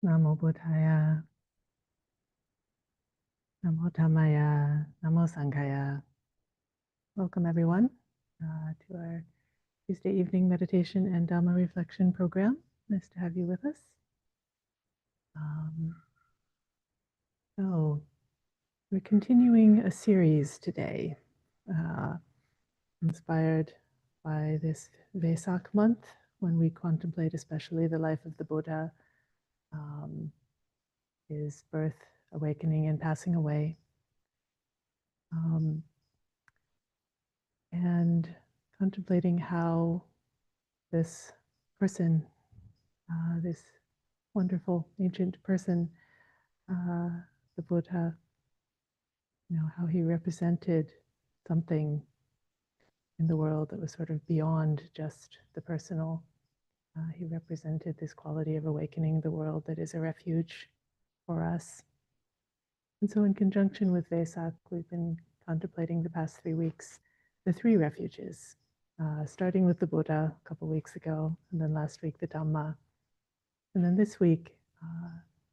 Namo Buddhaya, Namo Dhammaya, Namo Sanghaya. Welcome everyone to our Tuesday evening meditation and Dhamma reflection program. Nice to have you with us. So we're continuing a series today, inspired by this Vesak month, when we contemplate especially the life of the Buddha, his birth, awakening, and passing away. And contemplating how this person, this wonderful ancient person, the Buddha, how he represented something in the world that was sort of beyond just the personal. He represented this quality of awakening the world that is a refuge for us. And so in conjunction with Vesak, we've been contemplating the past 3 weeks the 3 refuges, starting with the Buddha a couple weeks ago, and then last week the Dhamma. And then this week,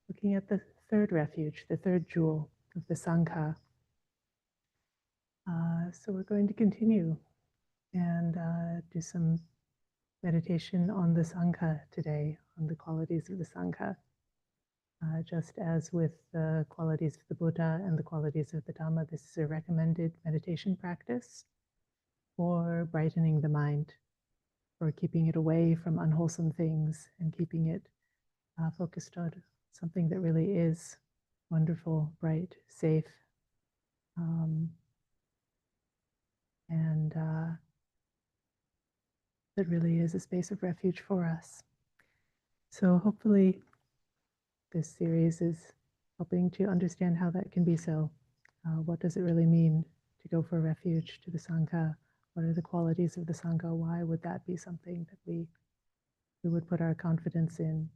looking at the 3rd refuge, the 3rd jewel of the Sangha. So we're going to continue and do some meditation on the Sangha today, on the qualities of the Sangha. Just as with the qualities of the Buddha and the qualities of the Dhamma, this is a recommended meditation practice for brightening the mind, for keeping it away from unwholesome things and keeping it focused on something that really is wonderful, bright, safe, and that really is a space of refuge for us. So hopefully this series is helping to understand how that can be so. What does it really mean to go for refuge to the Sangha? What are the qualities of the Sangha? Why would that be something that we would put our confidence in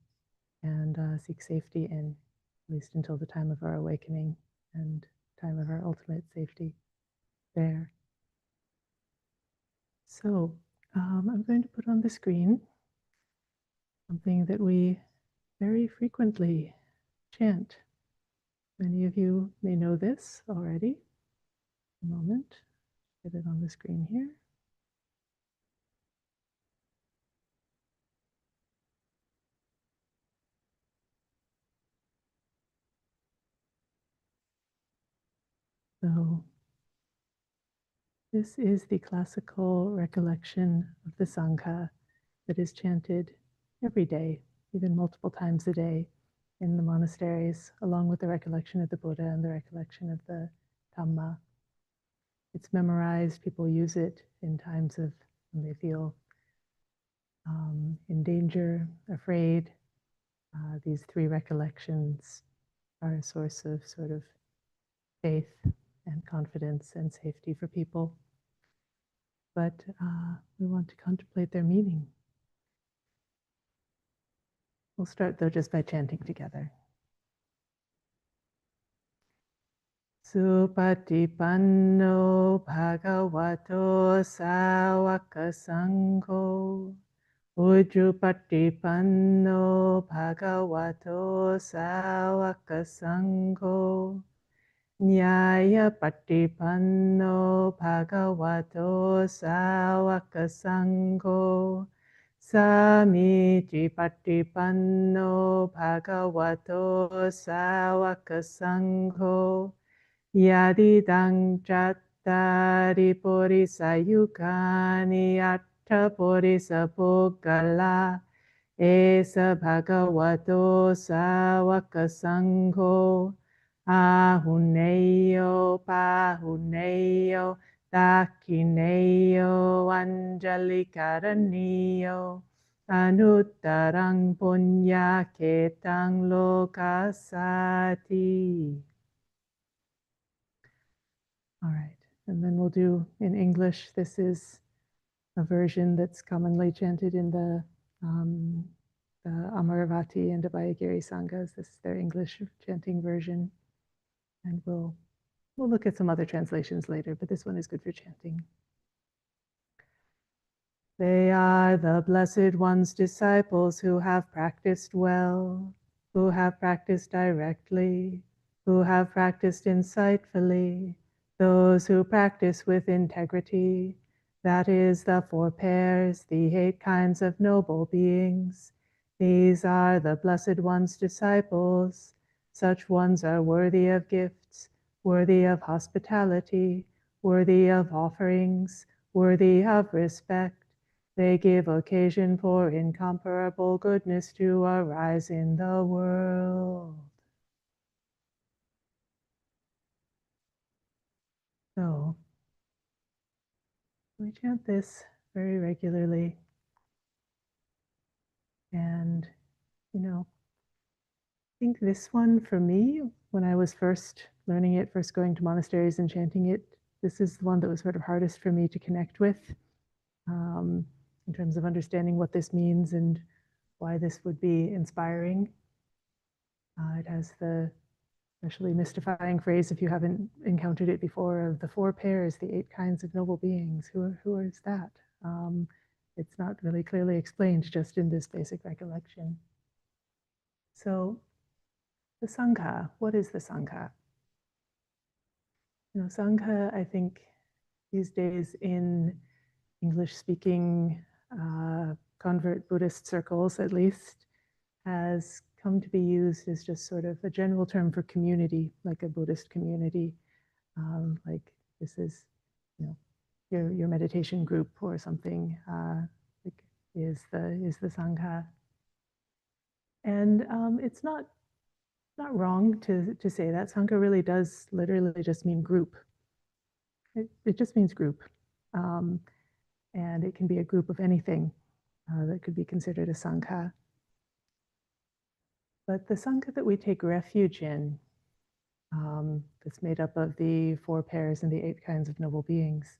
and seek safety in, at least until the time of our awakening and time of our ultimate safety there. So I'm going to put on the screen something that we very frequently chant. Many of you may know this already. A moment, get it on the screen here. So this is the classical recollection of the Sangha that is chanted every day, even multiple times a day in the monasteries, along with the recollection of the Buddha and the recollection of the Dhamma. It's memorized. People use it in times of when they feel in danger, afraid. These 3 recollections are a source of sort of faith and confidence and safety for people. But we want to contemplate their meaning. We'll start though just by chanting together. Supatipanno bhagavato sāvaka saṅgho. Ujjupatipanno bhagavato sāvaka saṅgho. Nyaya patipanno bhagavato sāvaka saṅgho. Samiti patipanno bhagavato sāvaka saṅgho. Yadidang cattari purisayukani atta purisa puggala esa bhagavato sāvaka saṅgho. Ahuneyo pahuneyo dakineyo anjalikaraniyo anuttarang punya ketang lokasati. All right, and then we'll do in English. This is a version that's commonly chanted in the Amaravati and Abhayagiri Sanghas. This is their English chanting version. And we'll look at some other translations later, but this one is good for chanting. They are the Blessed One's disciples who have practiced well. who have practiced directly, who have practiced insightfully, those who practice with integrity. That is the four pairs, the 8 kinds of noble beings. These are the Blessed One's disciples. Such ones are worthy of gifts, worthy of hospitality, worthy of offerings, worthy of respect. They give occasion for incomparable goodness to arise in the world. So, we chant this very regularly. And, I think this one for me, when I was first learning it, first going to monasteries and chanting it, this is the one that was sort of hardest for me to connect with in terms of understanding what this means and why this would be inspiring. It has the especially mystifying phrase, if you haven't encountered it before, of the 4 pairs, the 8 kinds of noble beings. Who is that? It's not really clearly explained just in this basic recollection. So the Sangha, what is the Sangha? Sangha, I think these days in English-speaking convert Buddhist circles, at least, has come to be used as just sort of a general term for community, like a Buddhist community. Like this is, your meditation group or something. Like is the Sangha, and it's not wrong to say that Sangha really does literally just mean group. It just means group, and it can be a group of anything that could be considered a Sangha. But the Sangha that we take refuge in, that's made up of the 4 pairs and the 8 kinds of noble beings.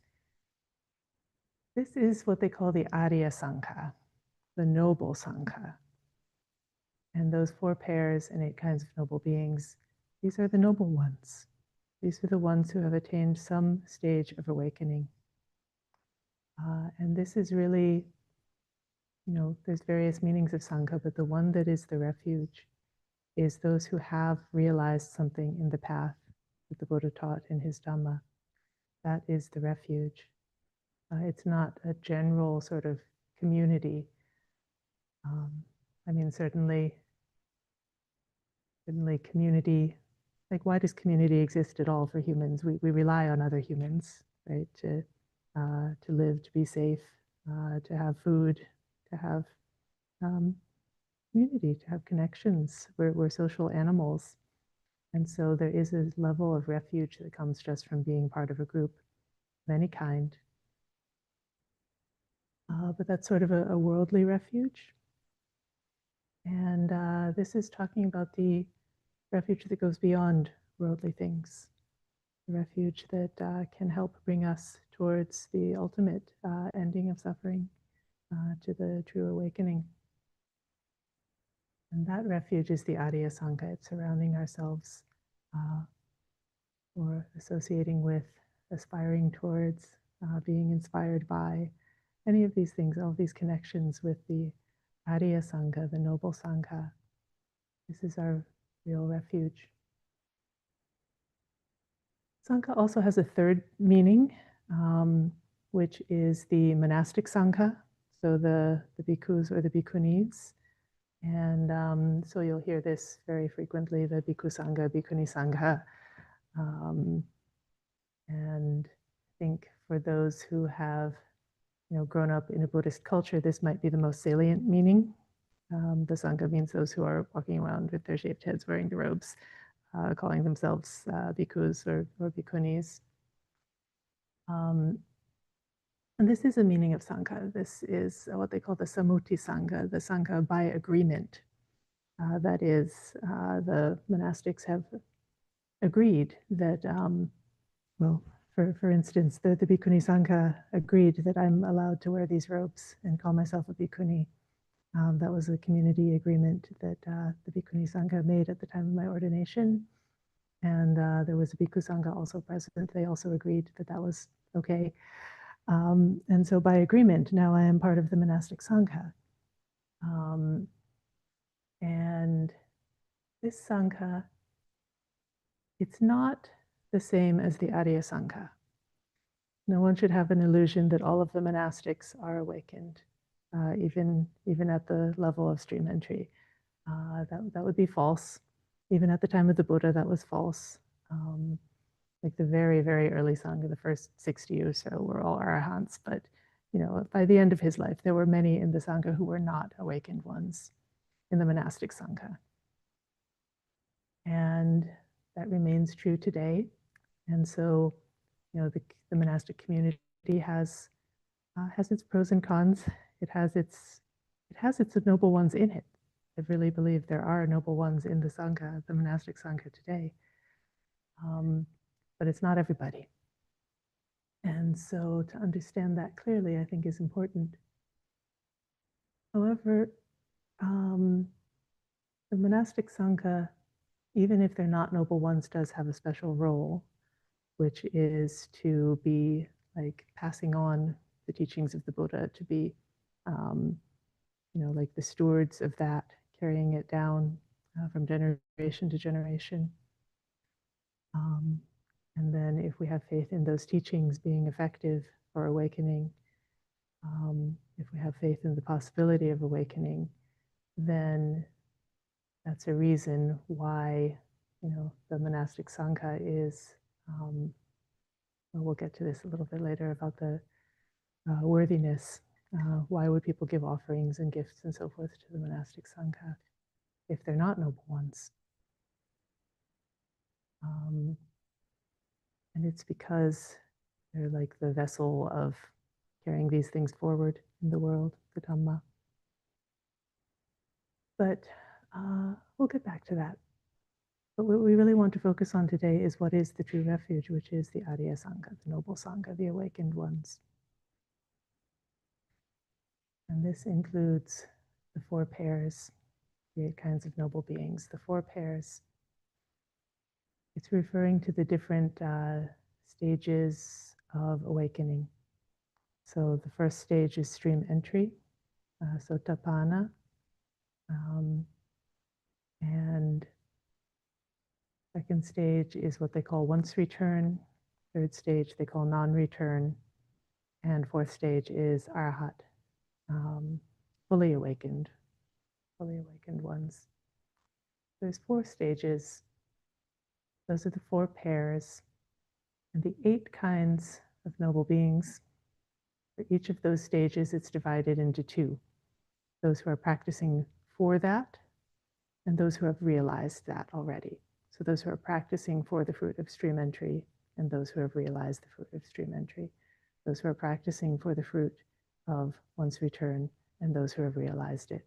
This is what they call the Arya Sangha, the noble Sangha. And those 4 pairs and 8 kinds of noble beings, these are the noble ones. These are the ones who have attained some stage of awakening. And this is really, there's various meanings of Sangha, but the one that is the refuge is those who have realized something in the path that the Buddha taught in his Dhamma. That is the refuge. It's not a general sort of community. Certainly community, like why does community exist at all for humans? We rely on other humans, right? To live, to be safe, to have food, to have community, to have connections. We're social animals. And so there is a level of refuge that comes just from being part of a group of any kind. But that's sort of a worldly refuge. And this is talking about the refuge that goes beyond worldly things, the refuge that can help bring us towards the ultimate ending of suffering, to the true awakening. And that refuge is the Arya Sangha. It's surrounding ourselves or associating with, aspiring towards, being inspired by any of these things, all of these connections with the Arya Sangha, the noble Sangha. This is our real refuge. Sangha also has a third meaning, which is the monastic Sangha, so the bhikkhus or the bhikkhunis. And so you'll hear this very frequently, the bhikkhu Sangha, bhikkhuni Sangha. And I think for those who have grown up in a Buddhist culture, this might be the most salient meaning. The Sangha means those who are walking around with their shaved heads, wearing the robes, calling themselves bhikkhus or bhikkhunis. And this is a meaning of Sangha. This is what they call the Sammuti Sangha, the Sangha by agreement. That is, the monastics have agreed that, for instance, the Bhikkhuni Sangha agreed that I'm allowed to wear these robes and call myself a Bhikkhuni. That was a community agreement that the Bhikkhuni Sangha made at the time of my ordination. And there was a Bhikkhu Sangha also present. They also agreed that that was okay. And so by agreement, now I am part of the monastic Sangha. And this Sangha, it's not the same as the Arya Sangha. No one should have an illusion that all of the monastics are awakened, even at the level of stream entry. That would be false. Even at the time of the Buddha, that was false. Like the very, very early Sangha, the first 60 or so were all arahants, but by the end of his life, there were many in the Sangha who were not awakened ones in the monastic Sangha. And that remains true today. And so, the monastic community has its pros and cons. It has its noble ones in it. I really believe there are noble ones in the Sangha, the monastic Sangha today. But it's not everybody. And so to understand that clearly, I think is important. However, the monastic Sangha, even if they're not noble ones, does have a special role, which is to be like passing on the teachings of the Buddha, to be, like the stewards of that, carrying it down from generation to generation. And then if we have faith in those teachings being effective for awakening, if we have faith in the possibility of awakening, then that's a reason why, the monastic Sangha is, we'll get to this a little bit later about the worthiness. Why would people give offerings and gifts and so forth to the monastic Sangha if they're not noble ones? And it's because they're like the vessel of carrying these things forward in the world, the Dhamma. But we'll get back to that. But what we really want to focus on today is what is the true refuge, which is the Arya Sangha, the noble Sangha, the awakened ones. And this includes the 4 pairs, the 8 kinds of noble beings. The 4 pairs, it's referring to the different stages of awakening. So the first stage is stream entry, Sotapanna, and second stage is what they call once return. Third stage they call non-return, and fourth stage is Arhat, fully awakened ones. There's 4 stages. Those are the 4 pairs, and the 8 kinds of noble beings. For each of those stages, it's divided into 2. Those who are practicing for that, and those who have realized that already. So those who are practicing for the fruit of stream entry, and those who have realized the fruit of stream entry. Those who are practicing for the fruit of once return, and those who have realized it.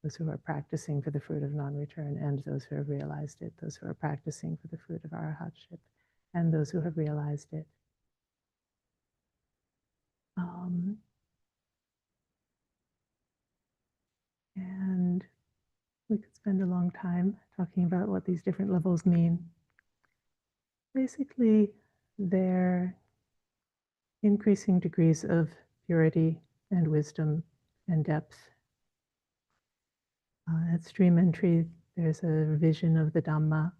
Those who are practicing for the fruit of non-return, and those who have realized it. Those who are practicing for the fruit of arahatship, and those who have realized it. And we could spend a long time talking about what these different levels mean. Basically, they're increasing degrees of purity and wisdom and depth. At stream entry, there's a vision of the Dhamma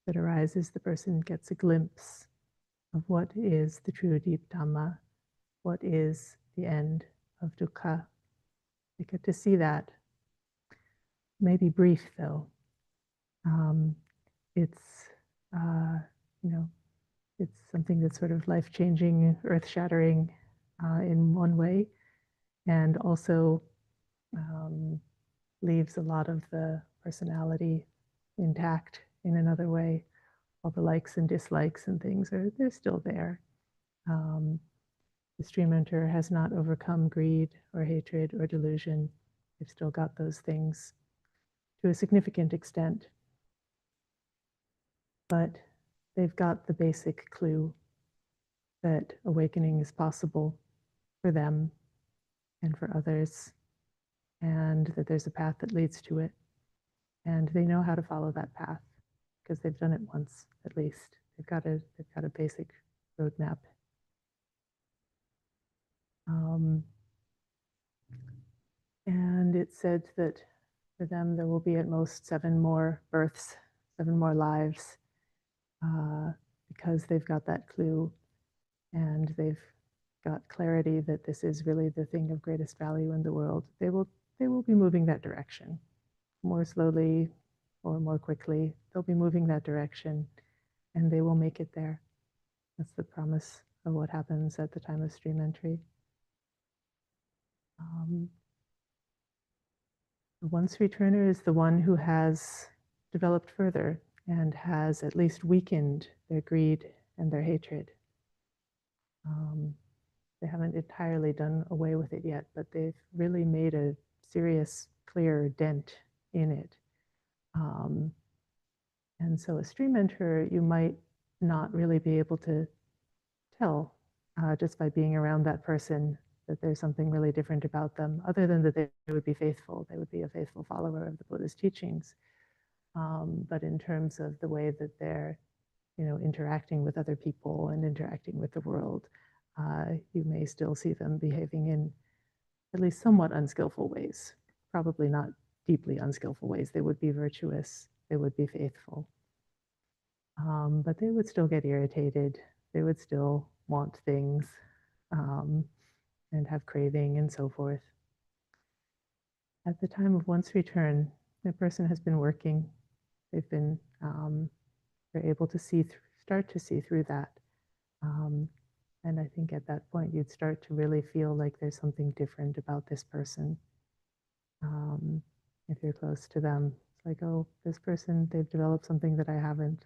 that arises. The person gets a glimpse of what is the true deep Dhamma, what is the end of dukkha. They get to see that. Maybe brief though. It's it's something that's sort of life-changing, earth-shattering in one way, and also leaves a lot of the personality intact in another way. All the likes and dislikes and things they're still there. The stream enter has not overcome greed or hatred or delusion. They've still got those things to a significant extent. But they've got the basic clue that awakening is possible for them and for others, and that there's a path that leads to it. And they know how to follow that path because they've done it once at least. They've got a basic roadmap. And it said that For them, there will be at most 7 more births, 7 more lives, because they've got that clue and they've got clarity that this is really the thing of greatest value in the world. They will be moving that direction, more slowly or more quickly. They'll be moving that direction, and they will make it there. That's the promise of what happens at the time of stream entry. The once returner is the one who has developed further and has at least weakened their greed and their hatred. They haven't entirely done away with it yet, but they've really made a serious, clear dent in it. And so a stream enterer, you might not really be able to tell just by being around that person that there's something really different about them, other than that they would be faithful. They would be a faithful follower of the Buddha's teachings. But in terms of the way that they're, interacting with other people and interacting with the world, you may still see them behaving in at least somewhat unskillful ways. Probably not deeply unskillful ways. They would be virtuous. They would be faithful. But they would still get irritated. They would still want things and have craving and so forth. At the time of once return, the person has been working. They've been, they're able to start to see through that. And I think at that point, you'd start to really feel like there's something different about this person. If you're close to them, it's like, oh, this person, they've developed something that I haven't.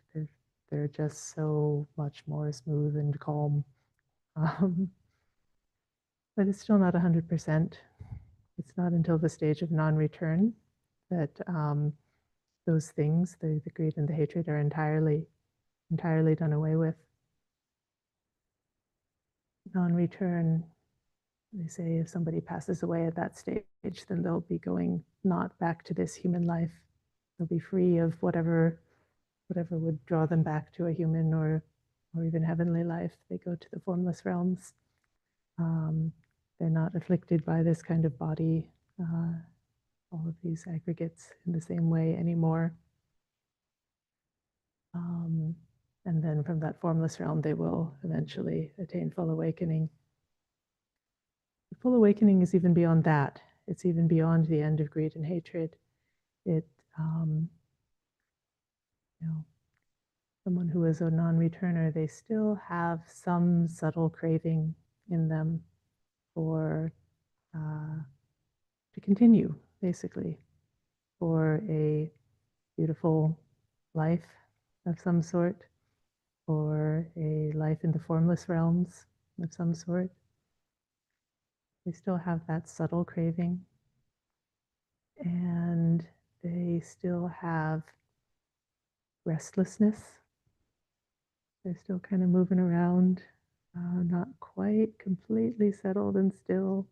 They're just so much more smooth and calm. But it's still not 100%. It's not until the stage of non-return that those things, the greed and the hatred, are entirely done away with. Non-return, they say if somebody passes away at that stage, then they'll be going not back to this human life. They'll be free of whatever would draw them back to a human or even heavenly life. They go to the formless realms. They're not afflicted by this kind of body, all of these aggregates in the same way anymore. And then from that formless realm, they will eventually attain full awakening. The full awakening is even beyond that. It's even beyond the end of greed and hatred. Someone who is a non-returner, they still have some subtle craving in them for to continue, basically, for a beautiful life of some sort, or a life in the formless realms of some sort. They still have that subtle craving, and they still have restlessness. They're still kind of moving around, not quite completely settled and still.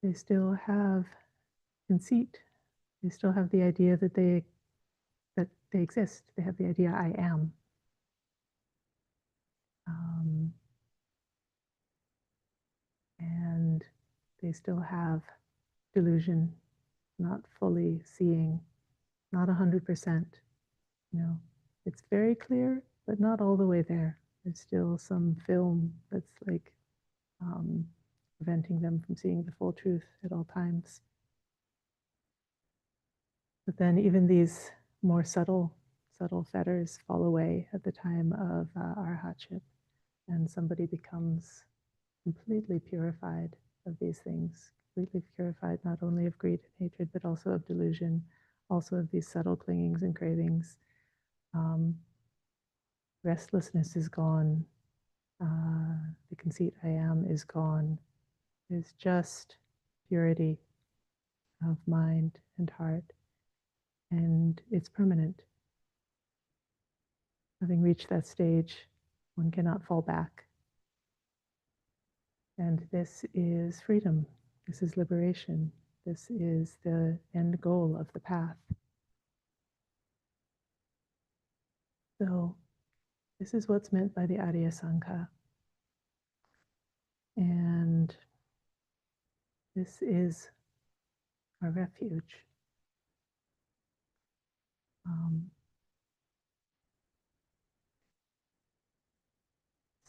They still have conceit. They still have the idea that they exist. They have the idea I am. And they still have delusion, not fully seeing, not 100%. It's very clear, but not all the way there. There's still some film that's like preventing them from seeing the full truth at all times. But then even these more subtle fetters fall away at the time of arhatship, and somebody becomes completely purified of these things, completely purified not only of greed and hatred, but also of delusion, also of these subtle clingings and cravings. Restlessness is gone. The conceit I am is gone. There's just purity of mind and heart, and it's permanent. Having reached that stage, one cannot fall back. And this is freedom. This is liberation. This is the end goal of the path. So this is what's meant by the Arya Sangha. And This is our refuge.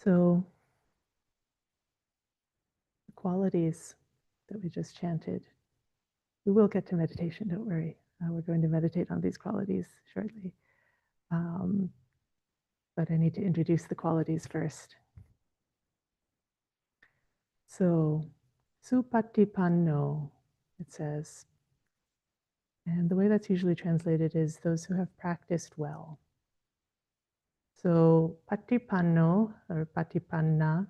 So the qualities that we just chanted, we will get to meditation, don't worry. We're going to meditate on these qualities shortly. But I need to introduce the qualities first. So, supatipanno, it says. And the way that's usually translated is those who have practiced well. So, patipanno or patipanna,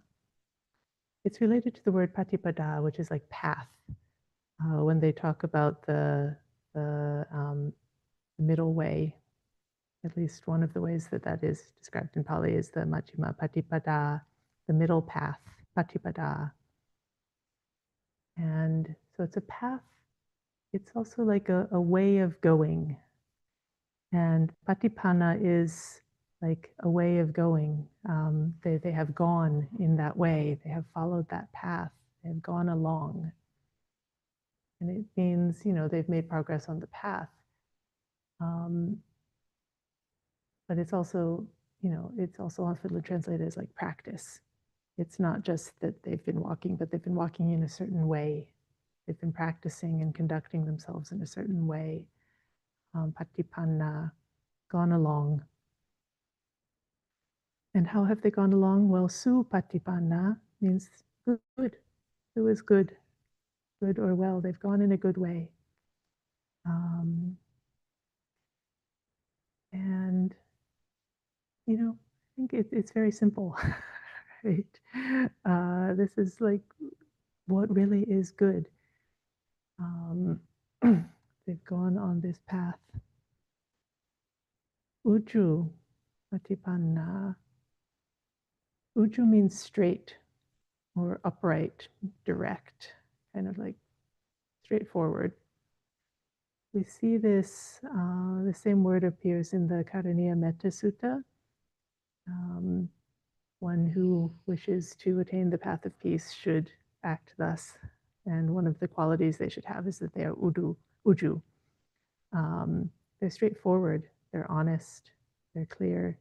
it's related to the word patipada, which is like path. When they talk about the middle way, at least one of the ways that that is described in Pali is the Majjhima Patipada, the middle path, Patipada. And so it's a path, it's also like a way of going. And Patipanna is like a way of going. They have gone in that way, they have followed that path, they have gone along. And it means, they've made progress on the path. But it's also, it's also often translated as like practice. It's not just that they've been walking, but they've been walking in a certain way. They've been practicing and conducting themselves in a certain way. Patipanna, gone along. And how have they gone along? Well, supatipanna means good. Su is good or well. They've gone in a good way. And, I think it's very simple, right? This is like what really is good. They've gone on this path. Uju, patipanna. Uju means straight or upright, direct, kind of like straightforward. We see this, the same word appears in the Karaniya Metta Sutta. One who wishes to attain the path of peace should act thus. And one of the qualities they should have is that they are uju. They're straightforward, they're honest, they're clear.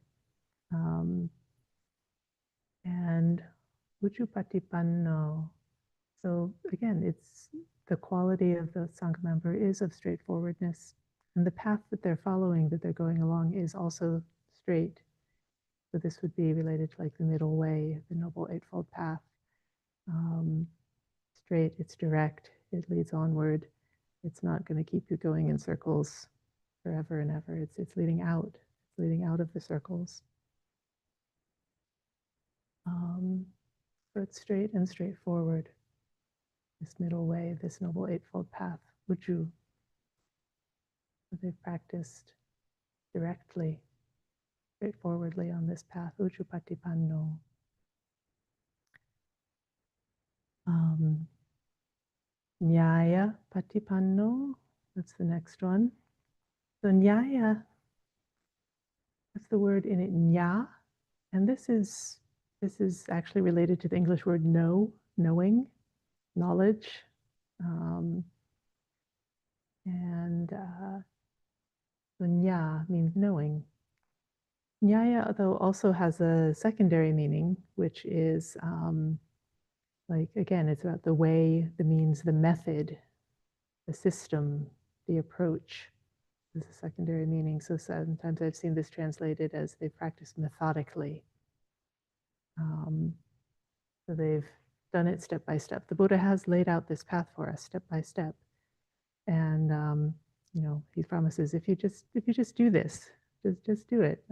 And ujupatipanno. So again, it's the quality of the Sangha member is of straightforwardness. And the path that they're following, that they're going along, is also straight. So this would be related to like the middle way, the Noble Eightfold Path. Straight, it's direct, it leads onward. It's not going to keep you going in circles forever and ever. It's leading out. It's leading out of the circles. So it's straight and straightforward. This middle way, this Noble Eightfold Path, Uju. They've practiced directly, straightforwardly on this path, Uju Patipanno. Nyaya Patipanno, that's the next one. So Nyaya, that's the word in it, Nya, and this is actually related to the English word know, knowing, knowledge. So Nya means knowing. Nyaya, though, also has a secondary meaning, which is like, again, it's about the way, the means, the method, the system, the approach. Is a secondary meaning. So sometimes I've seen this translated as they practice methodically. So they've done it step by step. The Buddha has laid out this path for us step by step. And he promises if you just do this, just do it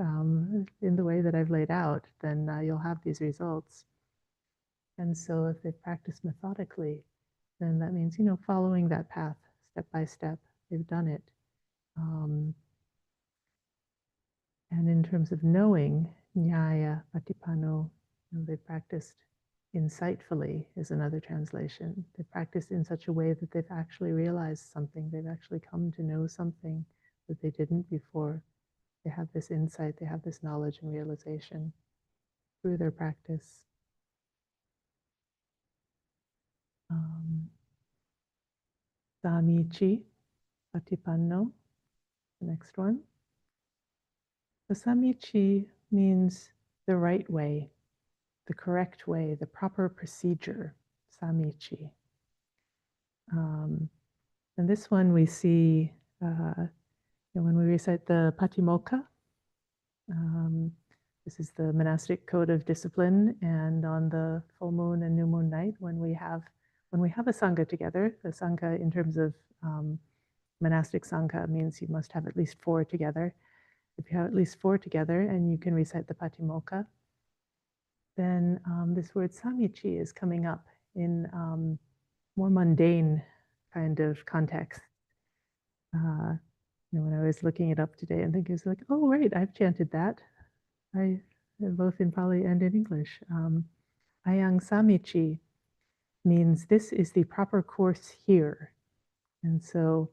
in the way that I've laid out, then you'll have these results. And so if they practice methodically, then that means, following that path step by step, they've done it. And in terms of knowing, Nyaya Patipanno, they practiced insightfully is another translation. They practiced in such a way that they've actually realized something. They've actually come to know something that they didn't before. They have this insight, they have this knowledge and realization through their practice. Samichi Patipanno, the next one. So Samichi means the right way, the correct way, the proper procedure, Samichi. And this one we see when we recite the Patimokkha. This is the monastic code of discipline, and on the full moon and new moon night, when we have a Sangha together, the Sangha in terms of monastic Sangha means you must have at least 4 together. If you have at least 4 together and you can recite the Patimokkha, then this word Samichi is coming up in more mundane kind of context. When I was looking it up today and thinking, it's like, oh, right, I've chanted that. Both in Pali and in English. Ayang Samichi means this is the proper course here. And so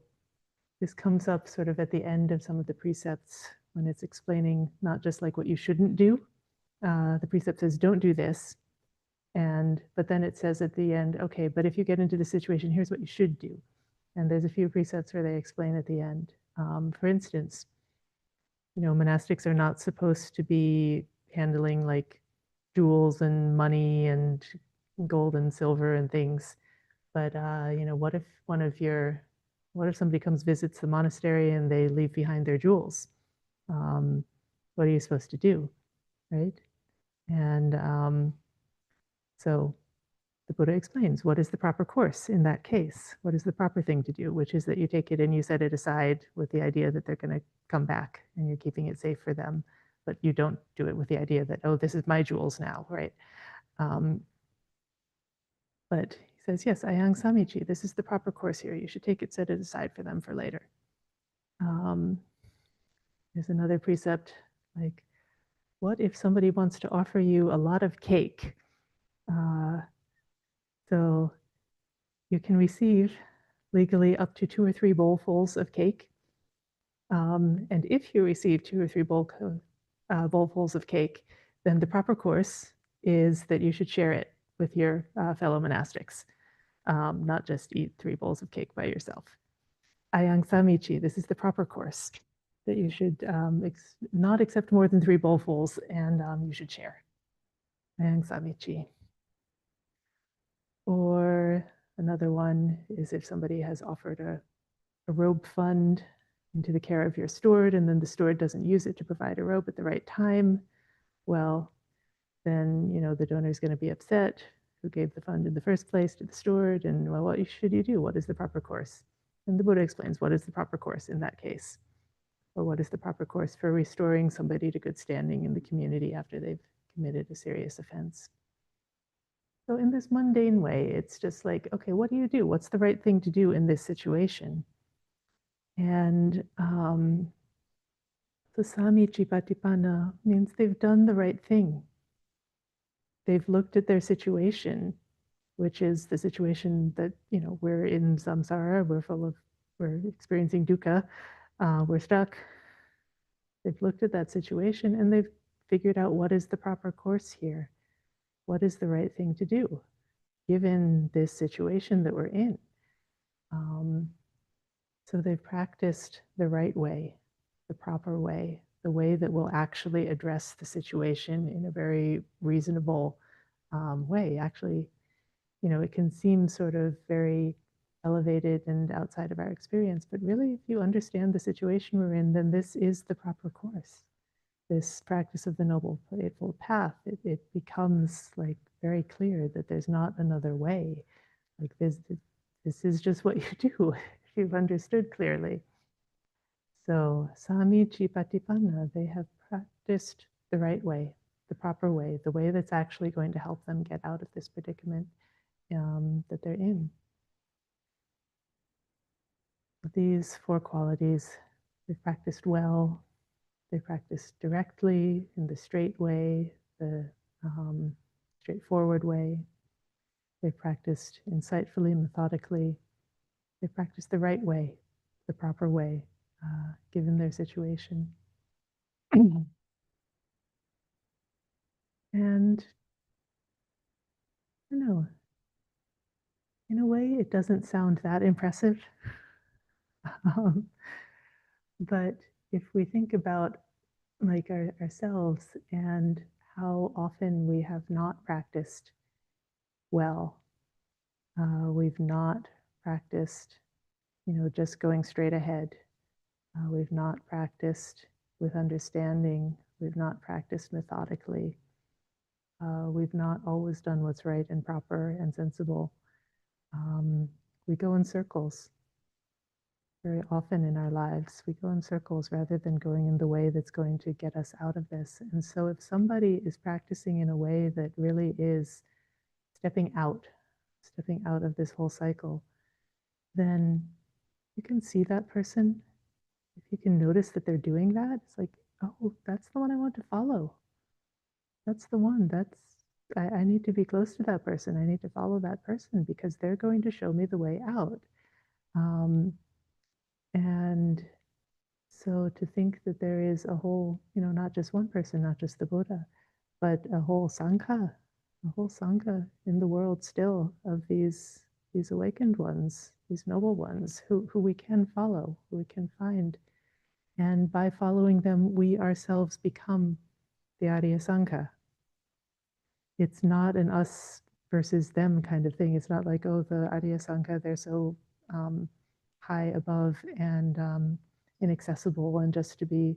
this comes up sort of at the end of some of the precepts when it's explaining not just like what you shouldn't do. The precept says, don't do this. But then it says at the end, okay, but if you get into the situation, here's what you should do. And there's a few precepts where they explain at the end. For instance, monastics are not supposed to be handling like jewels and money and gold and silver and things. But what if somebody comes visits the monastery and they leave behind their jewels? What are you supposed to do, right? And so the Buddha explains what is the proper course in that case. What is the proper thing to do? Which is that you take it and you set it aside with the idea that they're going to come back and you're keeping it safe for them. But you don't do it with the idea that, oh, this is my jewels now, right? But he says, yes, Ayang Samichi, this is the proper course here. You should take it, set it aside for them for later. There's another precept, like, what if somebody wants to offer you a lot of cake? So you can receive legally up to 2 or 3 bowlfuls of cake. And if you receive 2 or 3 bowlfuls of cake, then the proper course is that you should share it with your fellow monastics, not just eat 3 bowls of cake by yourself. Ayang Samichi, this is the proper course, that you should not accept more than 3 bowlfuls, and you should share. Ayang Samichi. Or another one is if somebody has offered a robe fund into the care of your steward, and then the steward doesn't use it to provide a robe at the right time, well, then the donor is going to be upset. Who gave the fund in the first place to the steward? And well, what should you do? What is the proper course? And the Buddha explains what is the proper course in that case, or what is the proper course for restoring somebody to good standing in the community after they've committed a serious offense. So in this mundane way, it's just like, okay, what do you do? What's the right thing to do in this situation? And so Samichi Patipanna means they've done the right thing. They've looked at their situation, which is the situation that, we're in samsara, we're experiencing dukkha, we're stuck. They've looked at that situation and they've figured out what is the proper course here. What is the right thing to do, given this situation that we're in? So they've practiced the right way, the proper way, the way that will actually address the situation in a very reasonable way. Actually, it can seem sort of very elevated and outside of our experience, but really, if you understand the situation we're in, then this is the proper course. This practice of the Noble Eightfold Path, it becomes like very clear that there's not another way. Like this is just what you do if you've understood clearly. So Samichi Patipanna, they have practiced the right way, the proper way, the way that's actually going to help them get out of this predicament that they're in. These 4 qualities, they've practiced well, they practiced directly in the straight way, the straightforward way. They practiced insightfully, methodically. They practiced the right way, the proper way, given their situation. And I don't know, in a way, it doesn't sound that impressive. Um, but if we think about like ourselves and how often we have not practiced well, we've not practiced, just going straight ahead. We've not practiced with understanding. We've not practiced methodically. We've not always done what's right and proper and sensible. We go in circles very often in our lives. We go in circles rather than going in the way that's going to get us out of this. And so if somebody is practicing in a way that really is stepping out of this whole cycle, then you can see that person. If you can notice that they're doing that, it's like, oh, that's the one I want to follow. That's the one. I need to be close to that person. I need to follow that person because they're going to show me the way out. Um, and so to think that there is a whole, not just one person, not just the Buddha, but a whole Sangha in the world still of these awakened ones, these noble ones who we can follow, who we can find. And by following them, we ourselves become the Arya Sangha. It's not an us versus them kind of thing. It's not like, oh, the Arya Sangha, they're so high above and inaccessible and just to be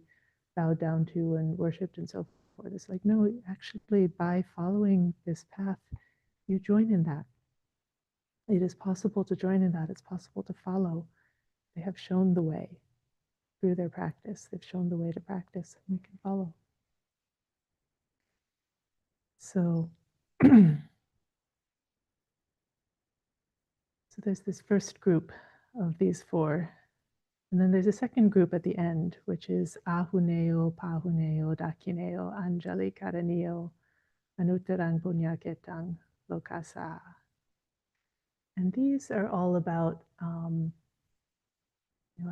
bowed down to and worshipped and so forth. It's like, no, actually, by following this path, you join in that. It is possible to join in that. It's possible to follow. They have shown the way through their practice. They've shown the way to practice, and we can follow. So, so there's this first group of these four. And then there's a second group at the end, which is Ahuneo, Pahuneo, Dakineo, Anjali Karaneo, Anuttarang Punyaketang, Lokasa. And these are all about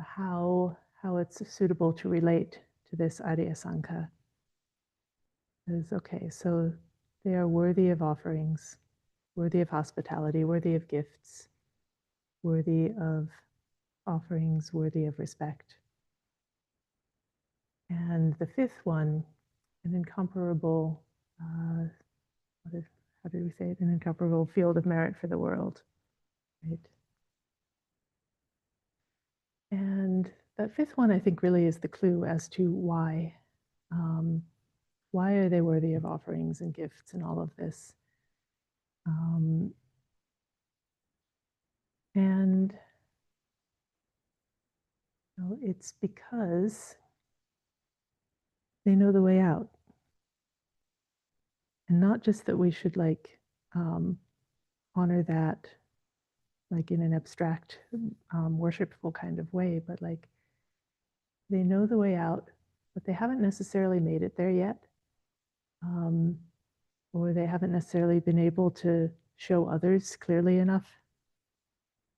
how it's suitable to relate to this Arya Sangha. Is okay, so they are worthy of offerings, worthy of hospitality, worthy of gifts, worthy of offerings, worthy of respect. And the fifth one, an incomparable, how did we say it? An incomparable field of merit for the world, right? And that fifth one, I think, really is the clue as to why. Why are they worthy of offerings and gifts and all of this? And it's because they know the way out. And not just that we should honor that like in an abstract, worshipful kind of way, but like they know the way out, but they haven't necessarily made it there yet. Or they haven't necessarily been able to show others clearly enough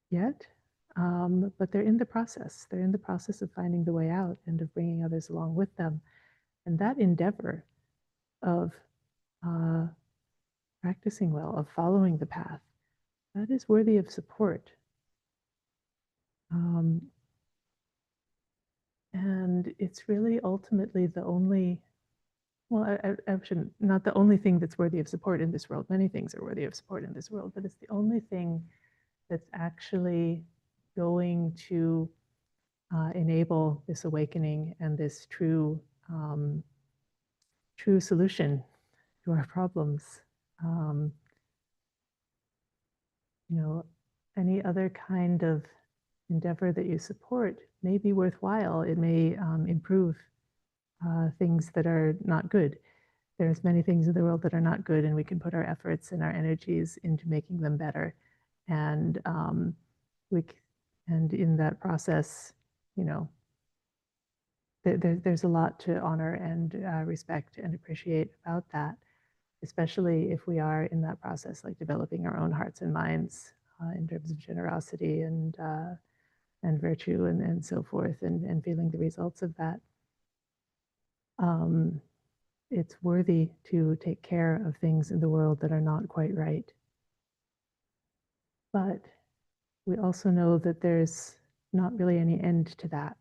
yet. But they're in the process. They're in the process of finding the way out and of bringing others along with them. And that endeavor of practicing well, of following the path, that is worthy of support. And it's really ultimately the only, well, I shouldn't, not the only thing that's worthy of support in this world. Many things are worthy of support in this world, but it's the only thing that's actually going to enable this awakening and this true solution to our problems. Any other kind of endeavor that you support may be worthwhile. It may improve things that are not good. There's many things in the world that are not good, and we can put our efforts and our energies into making them better. And and in that process, there's a lot to honor and respect and appreciate about that, especially if we are in that process, like developing our own hearts and minds in terms of generosity and virtue and so forth, and feeling the results of that. It's worthy to take care of things in the world that are not quite right. But we also know that there's not really any end to that.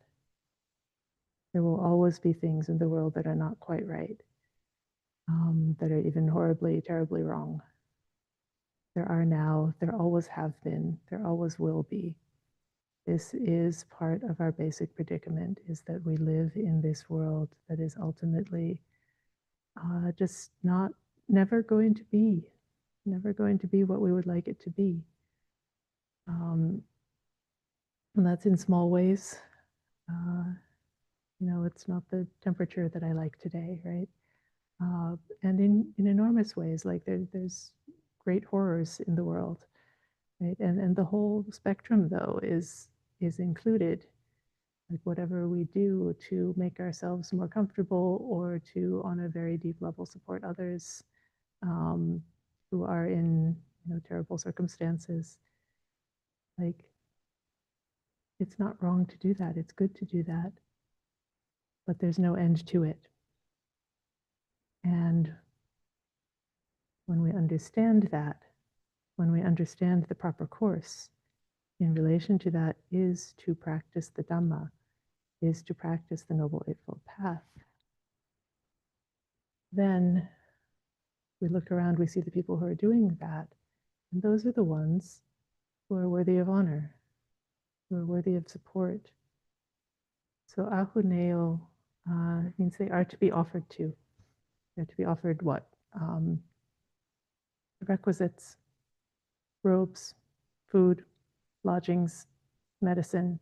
There will always be things in the world that are not quite right, that are even horribly, terribly wrong. There are now, there always have been, there always will be. This is part of our basic predicament, is that we live in this world that is ultimately just never going to be what we would like it to be. And that's in small ways. It's not the temperature that I like today, right? And in enormous ways, like there's great horrors in the world, right? And the whole spectrum, though, is included. Like whatever we do to make ourselves more comfortable, or to, on a very deep level, support others who are in terrible circumstances. Like, it's not wrong to do that. It's good to do that. But there's no end to it. And when we understand that, when we understand the proper course in relation to that is to practice the Dhamma, is to practice the Noble Eightfold Path, then we look around, we see the people who are doing that, and those are the ones who are worthy of honor, who are worthy of support. So ahuneo means they are to be offered to. They're to be offered what? Requisites, robes, food, lodgings, medicine.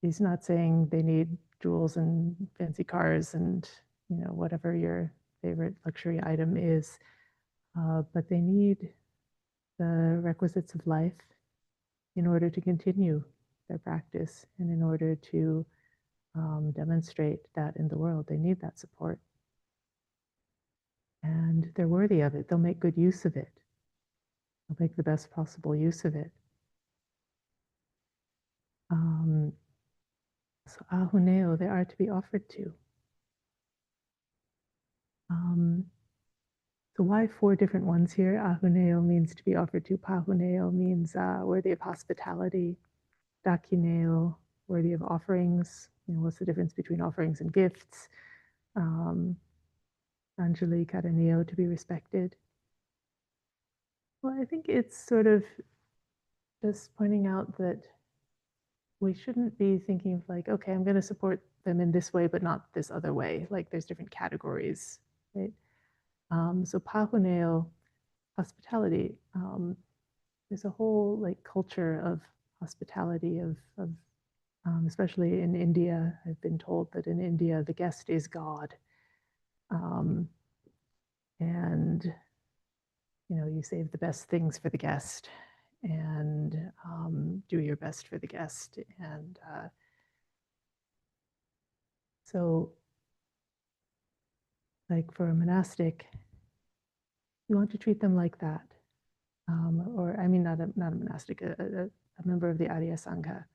He's not saying they need jewels and fancy cars and whatever your favorite luxury item is, but they need the requisites of life in order to continue their practice, and in order to demonstrate that in the world. They need that support, and they're worthy of it. They'll make good use of it. They'll make the best possible use of it. So ahuneo, they are to be offered to. So why 4 different ones here? Ahuneo means to be offered to. Pahuneo means worthy of hospitality. Dakineo, worthy of offerings. What's the difference between offerings and gifts? Anjali Karaneo, to be respected. Well, I think it's sort of just pointing out that we shouldn't be thinking of like, okay, I'm going to support them in this way, but not this other way. Like there's different categories, right? So pahuneo, hospitality. There's a whole like culture of hospitality, of especially in India. I've been told that in India, the guest is God. And you save the best things for the guest, and do your best for the guest. And so like for a monastic, you want to treat them like that. Or I mean, not a monastic, a member of the Arya Sangha.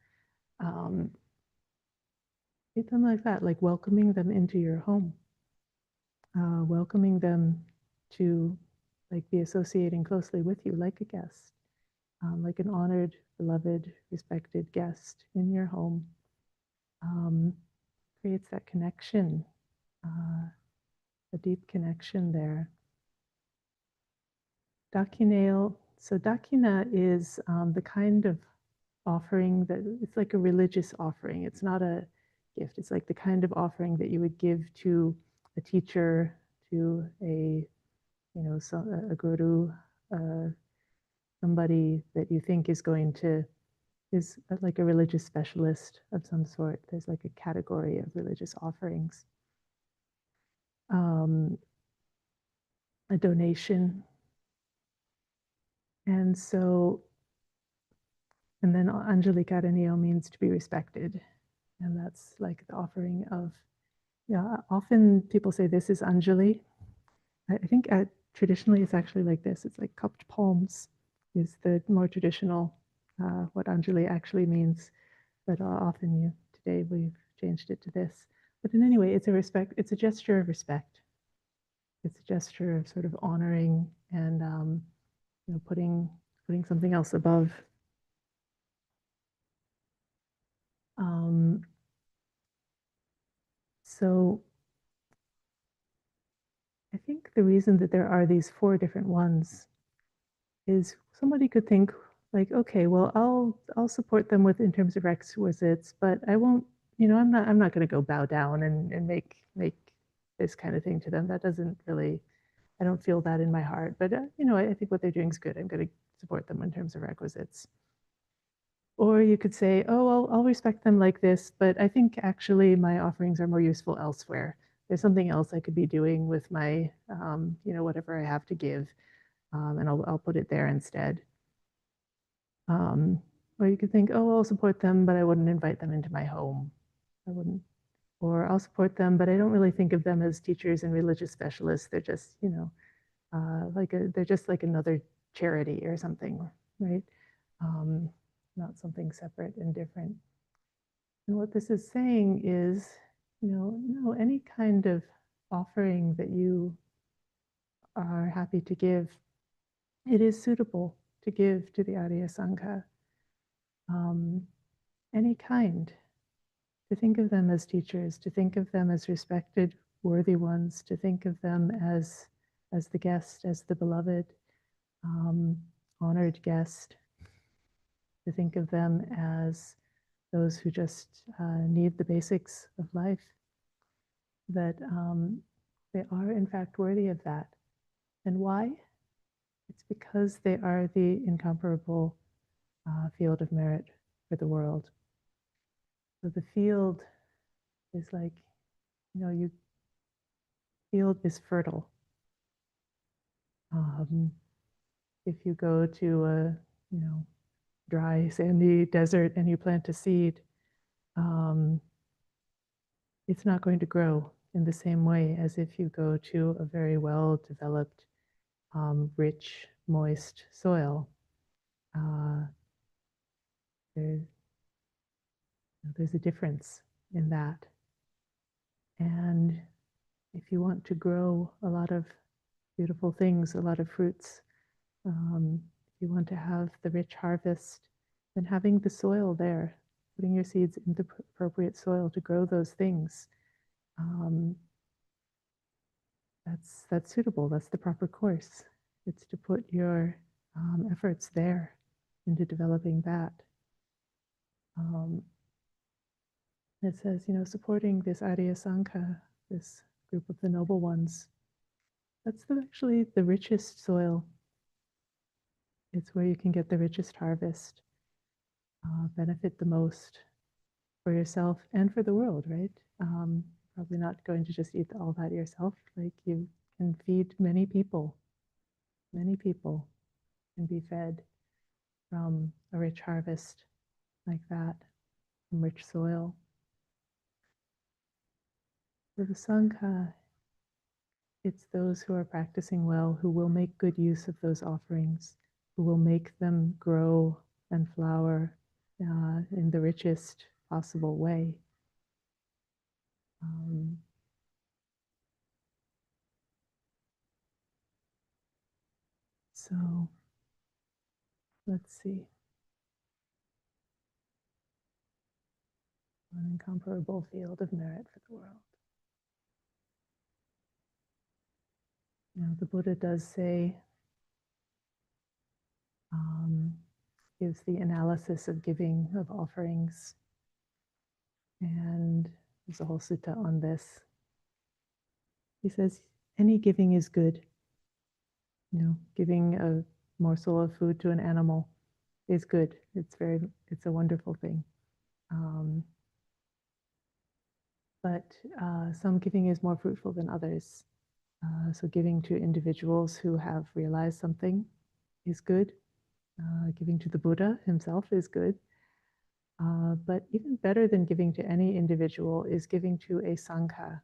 Treat them like that, like welcoming them into your home, welcoming them to like be associating closely with you like a guest, like an honored, beloved, respected guest in your home. Creates that connection, a deep connection there. Dakineo, so dakina is the kind of offering that it's like a religious offering. It's not a gift. It's like the kind of offering that you would give to a teacher, to a a guru, somebody that you think is like a religious specialist of some sort. There's like a category of religious offerings. A donation. And then Anjali Karaneo means to be respected. And that's like the offering of, often people say this is Anjali. I think traditionally it's actually like this. It's like cupped palms is the more traditional, what Anjali actually means. But often today we've changed it to this. But in any way, it's a gesture of respect. It's a gesture of sort of honoring and putting something else above. So I think the reason that there are these 4 different ones is somebody could think like, okay, well, I'll support them with in terms of requisites, but I won't, I'm not going to go bow down and make this kind of thing to them. That doesn't really, I don't feel that in my heart. But I think what they're doing is good. I'm going to support them in terms of requisites. Or you could say, oh, I'll respect them like this, but I think actually my offerings are more useful elsewhere. There's something else I could be doing with my, whatever I have to give, and I'll put it there instead. Or you could think, oh, I'll support them, but I wouldn't invite them into my home. I wouldn't. Or I'll support them, but I don't really think of them as teachers and religious specialists. They're just, they're just like another charity or something, right? Not something separate and different. And what this is saying is, no, any kind of offering that you are happy to give, it is suitable to give to the Arya Sangha. Any kind, to think of them as teachers, to think of them as respected, worthy ones, to think of them as the guest, as the beloved, honored guest, to think of them as those who just need the basics of life, that they are in fact worthy of that. And why? It's because they are the incomparable field of merit for the world. So the field is like, field is fertile. If you go to a, dry, sandy desert and you plant a seed, it's not going to grow in the same way as if you go to a very well-developed, rich, moist soil. There's a difference in that. And if you want to grow a lot of beautiful things, a lot of fruits, if you want to have the rich harvest, then having the soil there, putting your seeds in the appropriate soil to grow those things, that's suitable. That's the proper course. It's to put your efforts there into developing that. It says, supporting this Arya Sangha, this group of the noble ones, that's actually the richest soil. It's where you can get the richest harvest, benefit the most for yourself and for the world, right? Probably not going to just eat all that yourself. Like, you can feed many people. Many people can be fed from a rich harvest like that, from rich soil. So the Sangha, it's those who are practicing well, who will make good use of those offerings, who will make them grow and flower in the richest possible way. So let's see. An incomparable field of merit for the world. Now, the Buddha does say, gives the analysis of giving, of offerings, and there's a whole sutta on this. He says, any giving is good. Giving a morsel of food to an animal is good. It's a wonderful thing. But some giving is more fruitful than others. So giving to individuals who have realized something is good. Giving to the Buddha himself is good. But even better than giving to any individual is giving to a Sangha.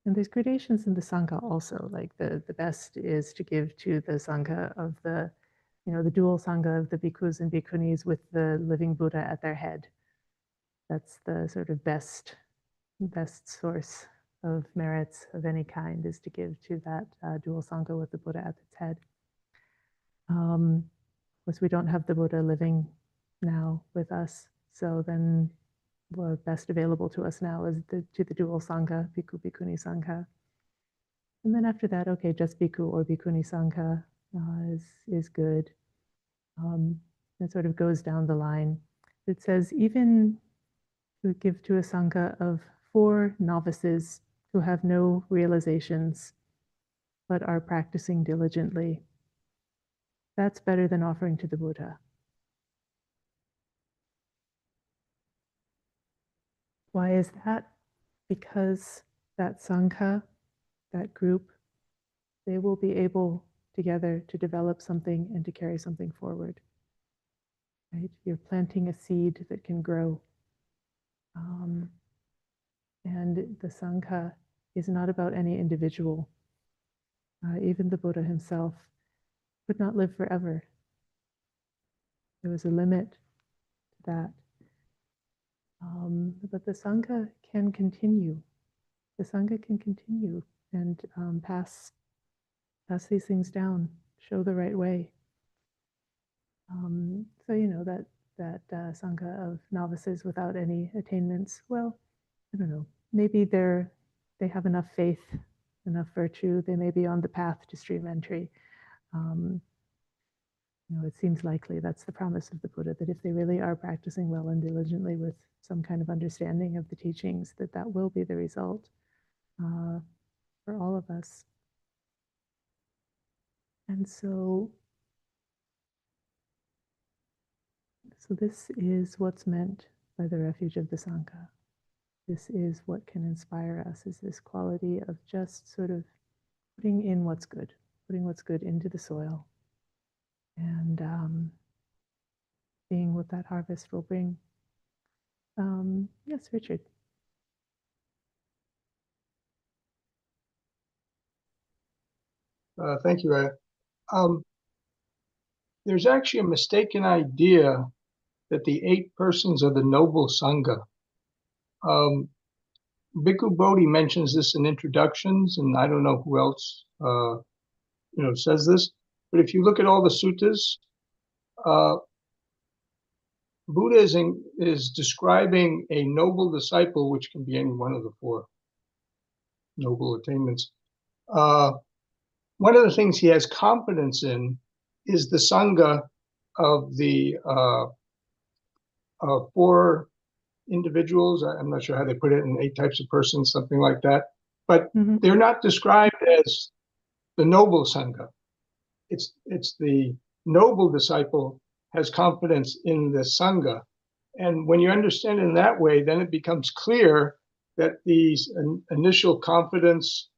And there's gradations in the Sangha also. Like the best is to give to the Sangha of the dual Sangha of the bhikkhus and bhikkhunis with the living Buddha at their head. That's the sort of best source of merits of any kind is to give to that dual Sangha with the Buddha at its head. Of course, we don't have the Buddha living now with us, so then what best available to us now is to the dual Sangha, Bhikkhu, Bhikkhuni Sangha. And then after that, okay, just Bhikkhu or Bhikkhuni Sangha is good. It sort of goes down the line. It says, even to give to a Sangha of 4 novices who have no realizations but are practicing diligently, that's better than offering to the Buddha. Why is that? Because that Sangha, that group, they will be able together to develop something and to carry something forward. Right? You're planting a seed that can grow. And the Sangha is not about any individual. Even the Buddha himself could not live forever. There was a limit to that. But the Sangha can continue. The Sangha can continue and pass these things down, show the right way. So that Sangha of novices without any attainments, well, I don't know, maybe they have enough faith, enough virtue, they may be on the path to stream entry. It seems likely that's the promise of the Buddha, that if they really are practicing well and diligently with some kind of understanding of the teachings, that will be the result for all of us. And so this is what's meant by the refuge of the Sangha. This is what can inspire us, is this quality of just sort of putting in what's good, putting what's good into the soil, and seeing what that harvest will bring. Yes, Richard. Thank you, Aya. There's actually a mistaken idea that the 8 persons are the noble Sangha. Bhikkhu Bodhi mentions this in introductions, and I don't know who else says this, but if you look at all the suttas, Buddha is describing a noble disciple, which can be any one of the 4 noble attainments. One of the things he has confidence in is the Sangha of the 4 individuals. I'm not sure how they put it, in 8 types of persons, something like that. But they're not described as the noble Sangha. It's the noble disciple has confidence in the Sangha. And when you understand it in that way, then it becomes clear that these initial confidence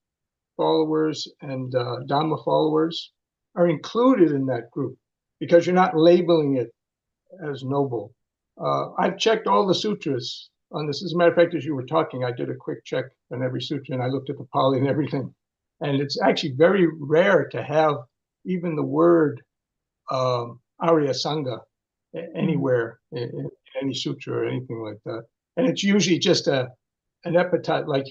followers and Dhamma followers are included in that group, because you're not labeling it as noble. I've checked all the sutras on this. As a matter of fact, as you were talking, I did a quick check on every sutra, and I looked at the Pali and everything. And it's actually very rare to have even the word Arya Sangha anywhere in any sutra or anything like that. And it's usually just an epithet, like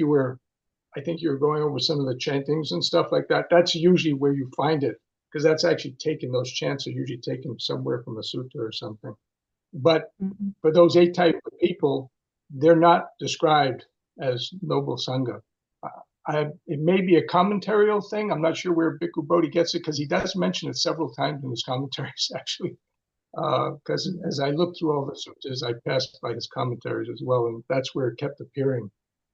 I think you were going over some of the chantings and stuff like that. That's usually where you find it, because that's actually taken, those chants are usually taken somewhere from a sutra or something. But for those 8 types of people, they're not described as noble Sangha. It may be a commentarial thing. I'm not sure where Bhikkhu Bodhi gets it, because he does mention it several times in his commentaries, actually. Because as I looked through all the sutras, I passed by his commentaries as well, and that's where it kept appearing,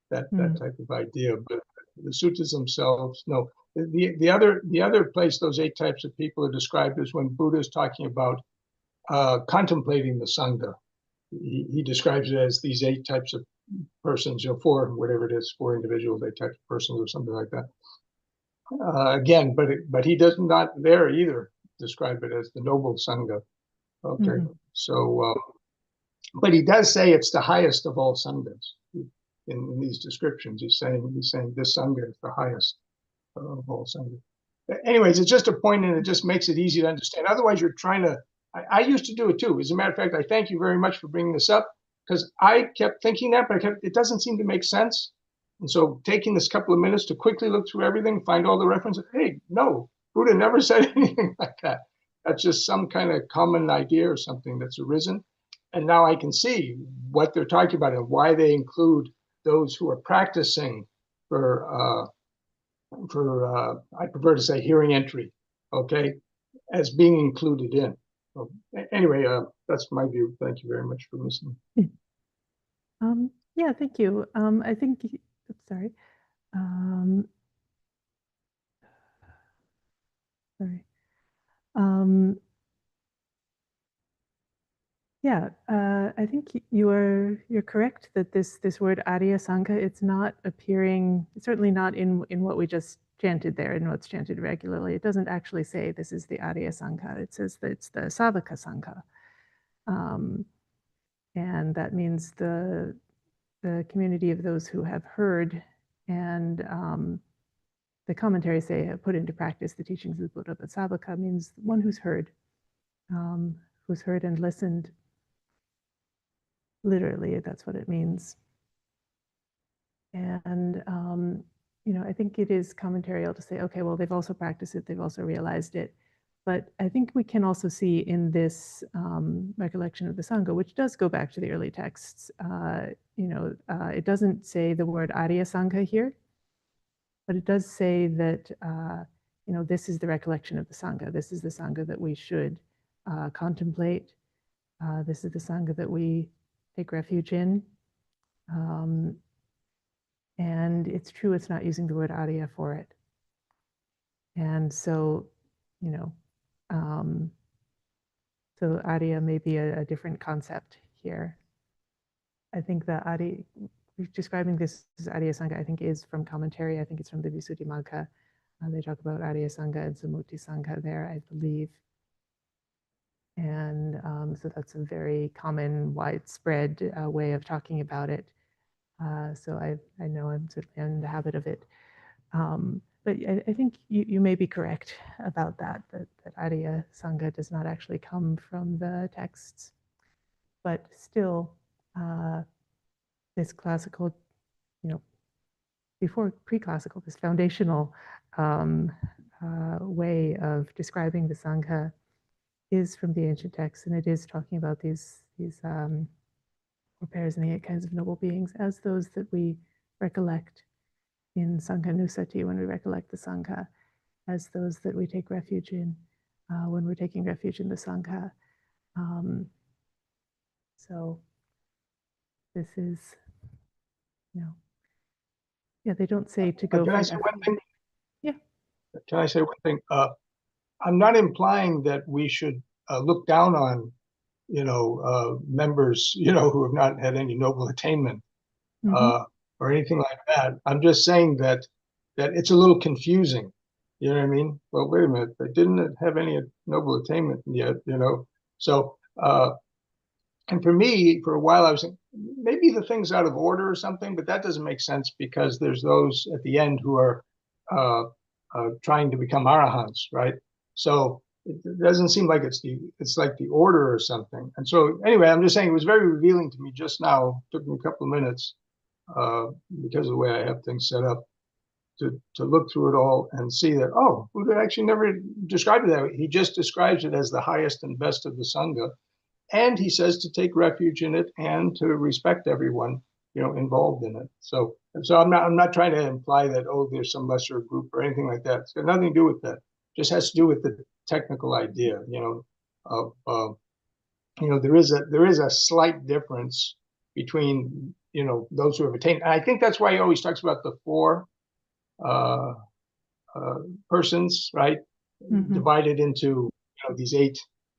that type of idea. But the sutras themselves, no. The other place those 8 types of people are described is when Buddha is talking about contemplating the Sangha. He describes it as these 8 types of persons, 4, whatever it is, 4 individuals, 8 types of persons, or something like that. Again, but he does not there either describe it as the noble Sangha. Okay, so, but he does say it's the highest of all Sanghas in these descriptions. He's saying this Sangha is the highest of all Sanghas. Anyways, it's just a point, and it just makes it easy to understand. Otherwise, you're trying to. I used to do it too. As a matter of fact, I thank you very much for bringing this up, because I kept thinking that, but it doesn't seem to make sense. And so taking this couple of minutes to quickly look through everything, find all the references, hey, no, Buddha never said anything like that. That's just some kind of common idea or something that's arisen. And now I can see what they're talking about and why they include those who are practicing for I prefer to say hearing entry, okay, as being included in. So, anyway, that's my view. Thank you very much for listening. Yeah, thank you. I think, sorry. Sorry. Yeah, I think you're correct that this word Arya Sangha, it's not appearing, certainly not in what we just chanted there, in what's chanted regularly. It doesn't actually say this is the Arya Sangha. It says that it's the Savaka Sangha, and that means the community of those who have heard and the commentaries say have put into practice the teachings of the Buddha. But Savaka means one who's heard and listened. Literally, that's what it means. And, I think it is commentarial to say, okay, well, they've also practiced it, they've also realized it. But I think we can also see in this recollection of the Sangha, which does go back to the early texts, it doesn't say the word Arya Sangha here, but it does say that, this is the recollection of the Sangha. This is the Sangha that we should contemplate. This is the Sangha that we take refuge in. And it's true, it's not using the word Arya for it. And so, so Arya may be a different concept here. I think the Arya, describing this as Arya Sangha, I think is from commentary. I think it's from the Visuddhimagga. They talk about Arya Sangha and Sammuti Sangha there, I believe. And so that's a very common, widespread way of talking about it. So I know I'm certainly in the habit of it. But I think you may be correct about that Arya Sangha does not actually come from the texts. But still, this classical, before pre-classical, this foundational way of describing the Sangha is from the ancient texts, and it is talking about these repairs and the 8 kinds of noble beings as those that we recollect in Sangha Nusati, when we recollect the Sangha, as those that we take refuge in when we're taking refuge in the Sangha. So this is, yeah, they don't say to go. Can I say one thing? Yeah. Can I say one thing? I'm not implying that we should look down on, members, who have not had any noble attainment or anything like that. I'm just saying that it's a little confusing. You know what I mean? Well, wait a minute. They didn't have any noble attainment yet, So, and for me, for a while, I was thinking, maybe the thing's out of order or something, but that doesn't make sense because there's those at the end who are trying to become arahants, right? So it doesn't seem like it's like the order or something. And so anyway, I'm just saying it was very revealing to me just now. It took me a couple of minutes because of the way I have things set up to look through it all and see that, oh, Buddha actually never described it that way. He just describes it as the highest and best of the Sangha. And he says to take refuge in it and to respect everyone, involved in it. So I'm not trying to imply that, oh, there's some lesser group or anything like that. It's got nothing to do with that. It just has to do with the technical idea, of there is a slight difference between those who have attained. And I think that's why he always talks about the 4 persons, right? Divided into these 8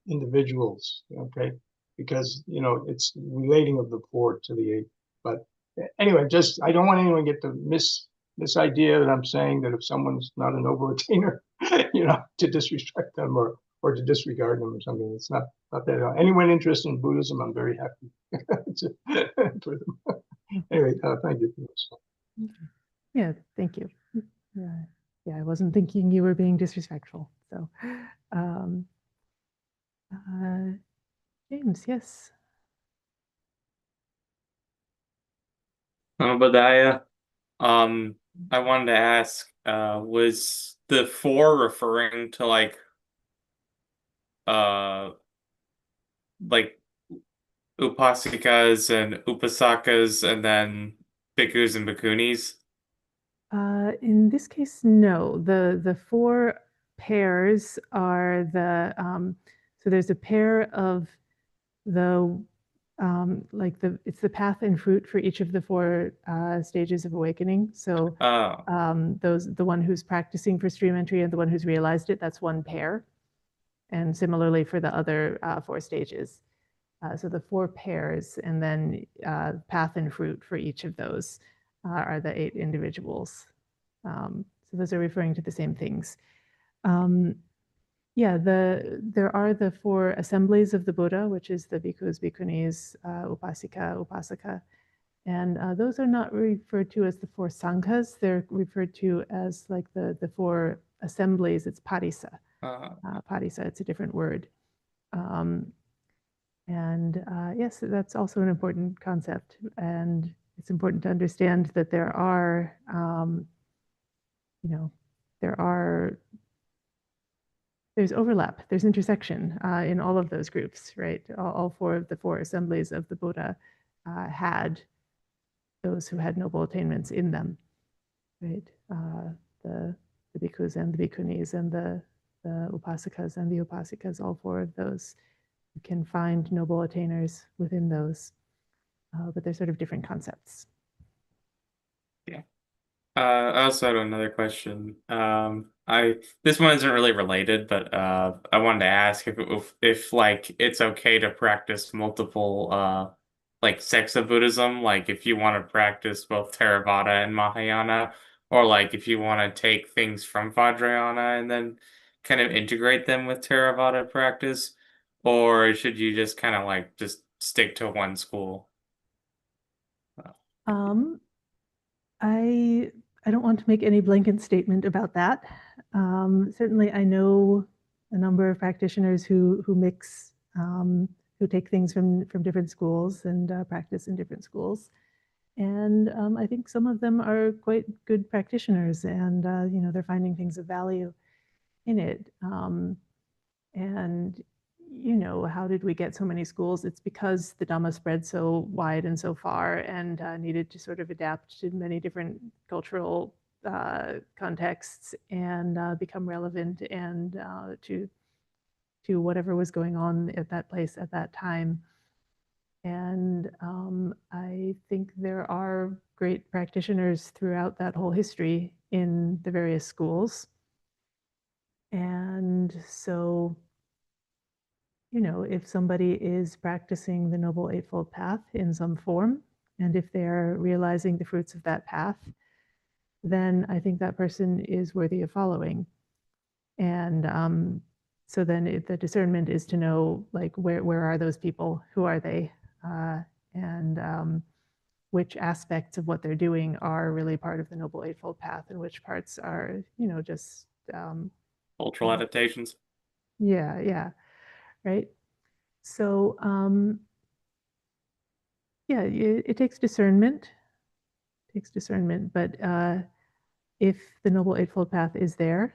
individuals, okay, because it's relating of the 4 to the 8. But anyway, just I don't want anyone to get the this idea that I'm saying that if someone's not a noble attainer, to disrespect them or to disregard them or something. It's not that at all. Anyone interested in Buddhism, I'm very happy for them. Anyway, thank you for this. Yeah, thank you. Yeah, I wasn't thinking you were being disrespectful. So, James, yes. But Um, I wanted to ask, was the four referring to uh like upasikas and upasakas and then bhikkhus and bhikkhunis? In this case, no. The four pairs are so there's a pair of the it's the path and fruit for each of the four stages of awakening. So Oh, the one who's practicing for stream entry and the one who's realized it, that's one pair. And similarly for the other four stages. So the four pairs and then path and fruit for each of those are the 8 individuals. So those are referring to the same things. Yeah, there are the 4 assemblies of the Buddha, which is the bhikkhus, bhikkhunis, upasika, upasaka. And those are not referred to as the 4 sanghas. They're referred to as like the 4 assemblies. It's parisa. uh, Parisa, it's a different word. And yes, that's also an important concept. And it's important to understand that there are, you know, there are, there's overlap, there's intersection in all of those groups, right? All 4 of the 4 assemblies of the Buddha had those who had noble attainments in them, right? The bhikkhus and the bhikkhunis and the upasakas and the upasikas, all 4 of those. You can find noble attainers within those, but they're sort of different concepts. yeah. I also had another question. I this one isn't really related, but I wanted to ask if like it's okay to practice multiple like sects of Buddhism, like if you want to practice both Theravada and Mahayana, or like if you want to take things from Vajrayana and then kind of integrate them with Theravada practice, or should you just kind of like just stick to one school? Um, I I don't want to make any blanket statement about that. Certainly, I know a number of practitioners who mix, who take things from different schools and practice in different schools. And I think some of them are quite good practitioners, and they're finding things of value in it. And how did we get so many schools? It's because the Dhamma spread so wide and so far and needed to sort of adapt to many different cultural contexts and become relevant and to whatever was going on at that place at that time. And I think there are great practitioners throughout that whole history in the various schools. And so if somebody is practicing the Noble Eightfold Path in some form, and if they're realizing the fruits of that path, then I think that person is worthy of following. And so then the discernment is to know, like, where are those people? Who are they? And which aspects of what they're doing are really part of the Noble Eightfold Path, and which parts are, just Cultural adaptations. yeah, right. So yeah, it takes discernment. It takes discernment, but if the Noble Eightfold Path is there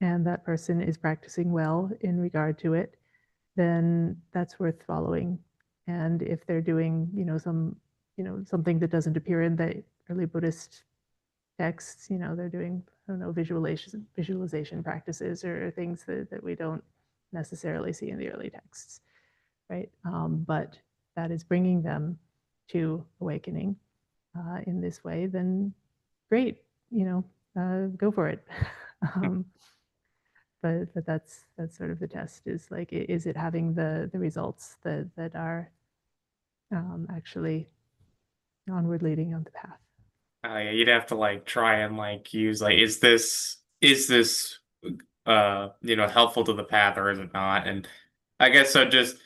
and that person is practicing well in regard to it, then that's worth following. And if they're doing, something that doesn't appear in the early Buddhist texts, they're doing, I don't know, visualization practices or things that we don't necessarily see in the early texts, right? But that is bringing them to awakening in this way, then great, go for it. um, but that's sort of the test, is like, is it having the results that are actually onward leading on the path. Yeah, you'd have to like try and like use like is this helpful to the path or is it not? And I guess so just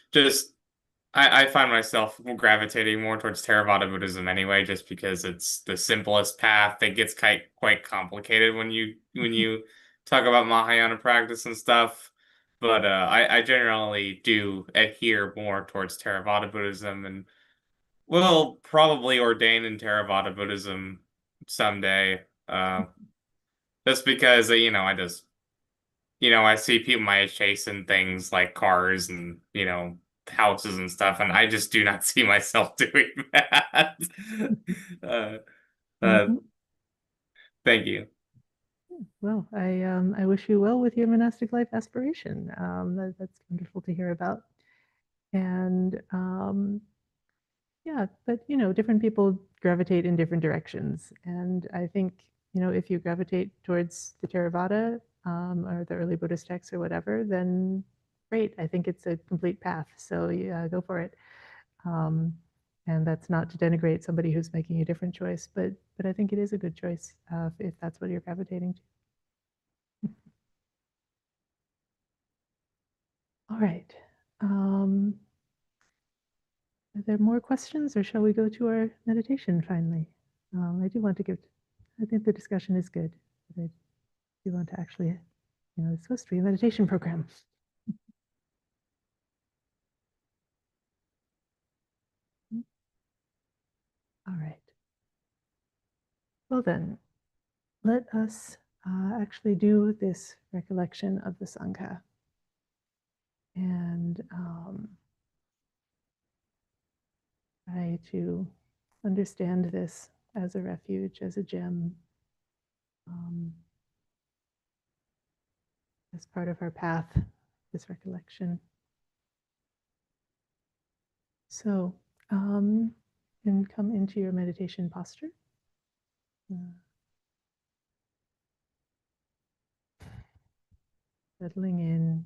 I find myself gravitating more towards Theravada Buddhism anyway, just because it's the simplest path. It gets quite complicated when you talk about Mahayana practice and stuff. But I generally do adhere more towards Theravada Buddhism and will probably ordain in Theravada Buddhism someday. Just because I just I see people my age chasing things like cars and houses and stuff, and I just do not see myself doing that. uh, uh, Mhm. Thank you. Well, I wish you well with your monastic life aspiration. That's wonderful to hear about. And yeah, but different people gravitate in different directions. And I think, if you gravitate towards the Theravada or the early Buddhist texts or whatever, then great. I think it's a complete path. So yeah, go for it. Um, and that's not to denigrate somebody who's making a different choice, but I think it is a good choice if that's what you're gravitating to. All right. Are there more questions, or shall we go to our meditation finally? I do want to give, I think the discussion is good, but I do want to actually, it's supposed to be a meditation program. All right. Well then, let us actually do this recollection of the Sangha. And try to understand this as a refuge, as a gem, as part of our path, this recollection. So, and come into your meditation posture. Settling in,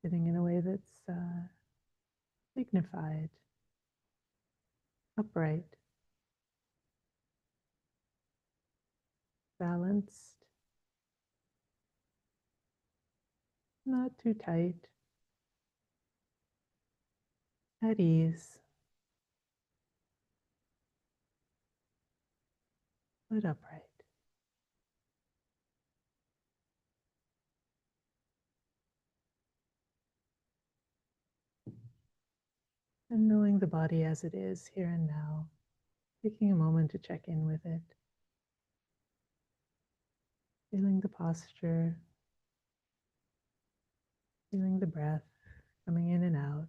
sitting in a way that's dignified, upright, balanced, not too tight, at ease, but upright. And knowing the body as it is here and now, taking a moment to check in with it, feeling the posture, feeling the breath coming in and out.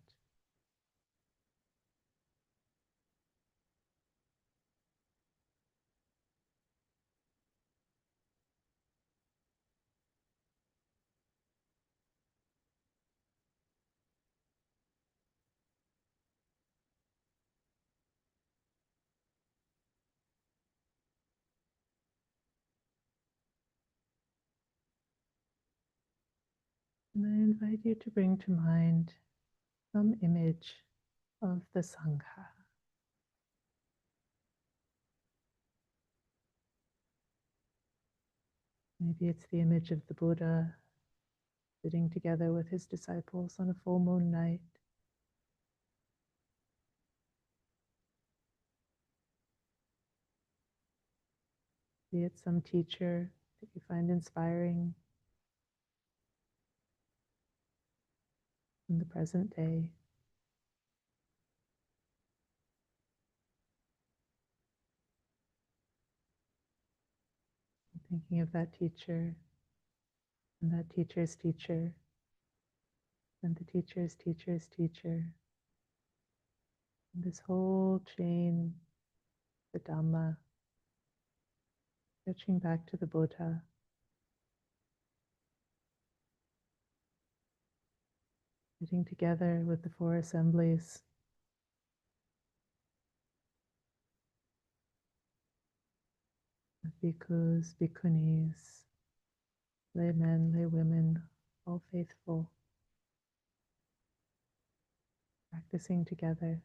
And I invite you to bring to mind some image of the Sangha. Maybe it's the image of the Buddha sitting together with his disciples on a full moon night. Be it some teacher that you find inspiring in the present day. Thinking of that teacher and that teacher's teacher and the teacher's teacher's teacher. And this whole chain, the Dhamma, stretching back to the Buddha. Sitting together with the four assemblies. Of bhikkhus, bhikkhunis, lay men, lay women, all faithful, practicing together.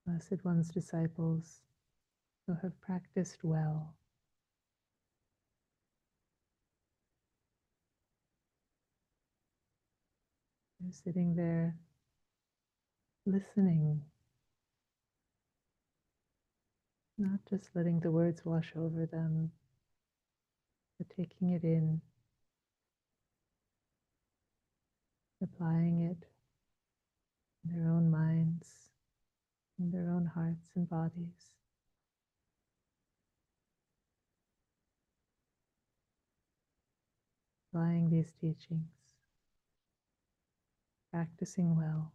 Blessed One's disciples who have practiced well, They're sitting there listening, not just letting the words wash over them, but taking it in, applying it in their own minds, in their own hearts and bodies. Applying these teachings, practicing well.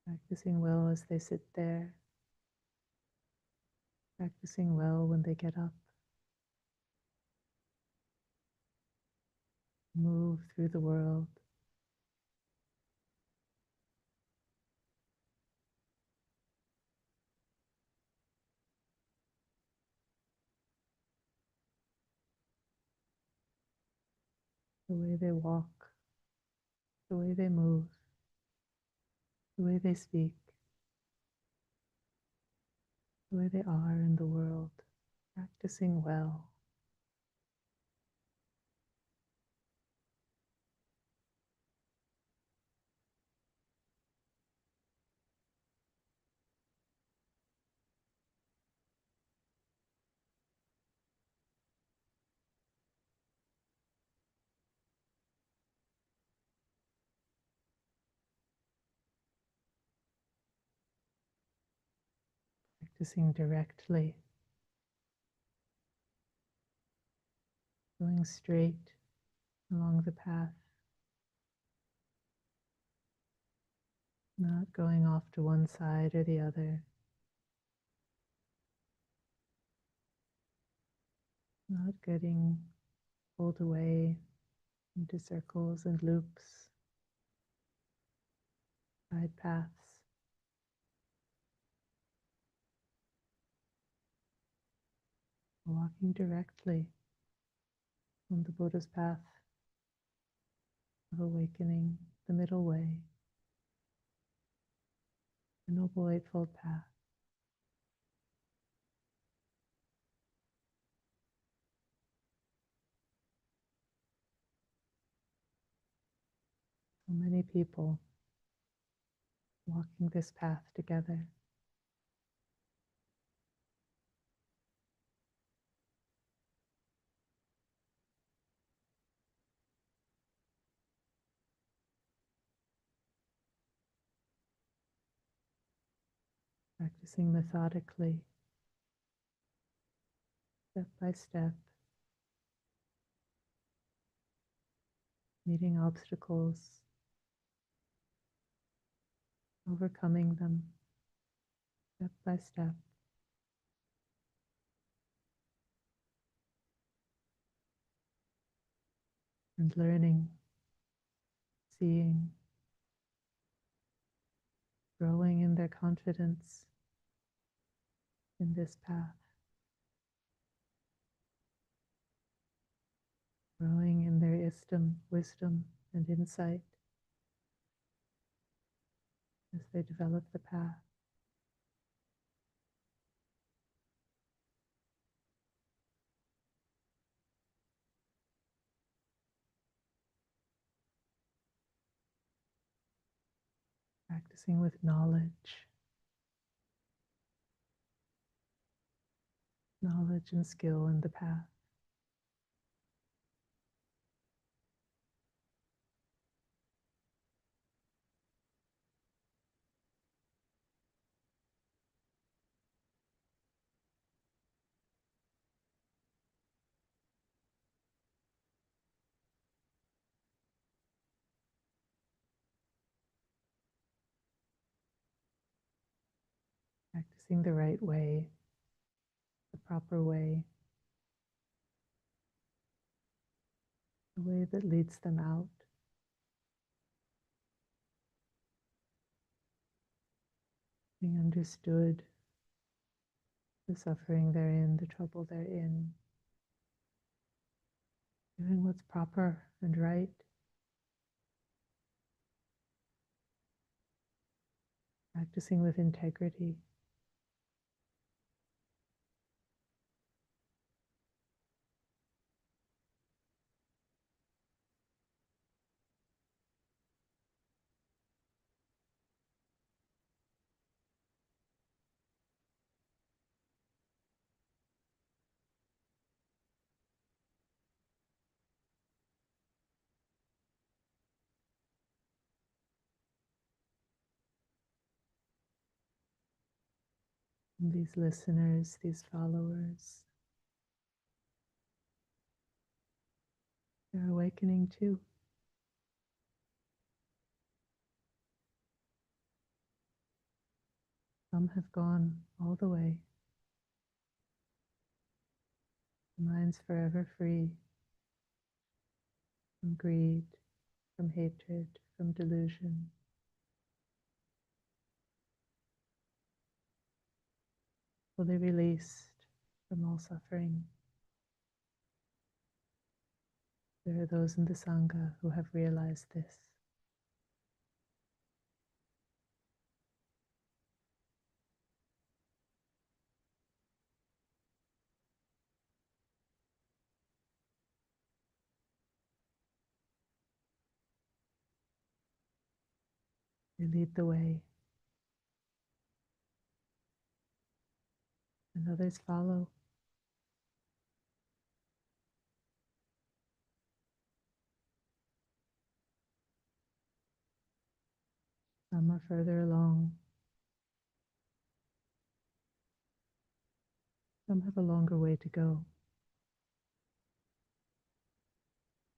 Practicing well as they sit there, practicing well when they get up, move through the world. The way they walk, the way they move, the way they speak, the way they are in the world, practicing well. Practicing directly, going straight along the path, not going off to one side or the other, not getting pulled away into circles and loops, side paths. Walking directly on the Buddha's path of awakening, the middle way, the Noble Eightfold Path. So many people walking this path together. Practicing methodically, step by step, meeting obstacles, overcoming them, step by step. And learning, seeing, growing in their confidence in this path, growing in their wisdom and insight as they develop the path. Practicing with knowledge and skill in the path. Practicing the right way, the proper way, the way that leads them out. Being understood, the suffering they're in, the trouble they're in, doing what's proper and right, practicing with integrity, And these listeners, these followers, they're awakening too. Some have gone all the way. The mind's forever free from greed, from hatred, from delusion. Fully released from all suffering. There are those in the Sangha who have realized this. They lead the way, and others follow. Some are further along. Some have a longer way to go.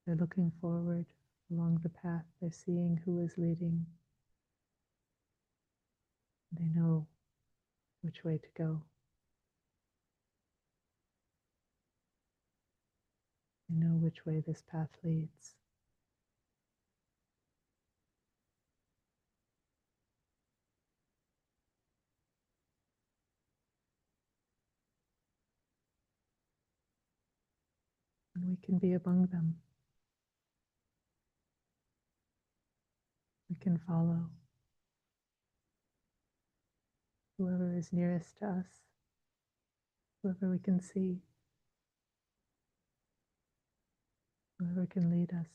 They're looking forward along the path. They're seeing who is leading. They know which way to go. They know which way this path leads. And we can be among them. We can follow whoever is nearest to us, whoever we can see, whoever can lead us.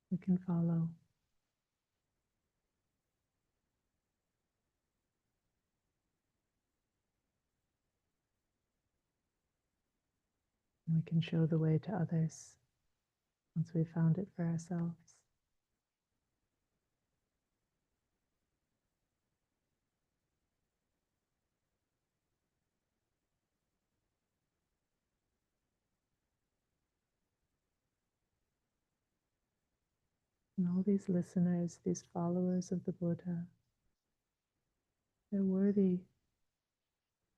We can follow. And we can show the way to others once we've found it for ourselves. And all these listeners, these followers of the Buddha, they're worthy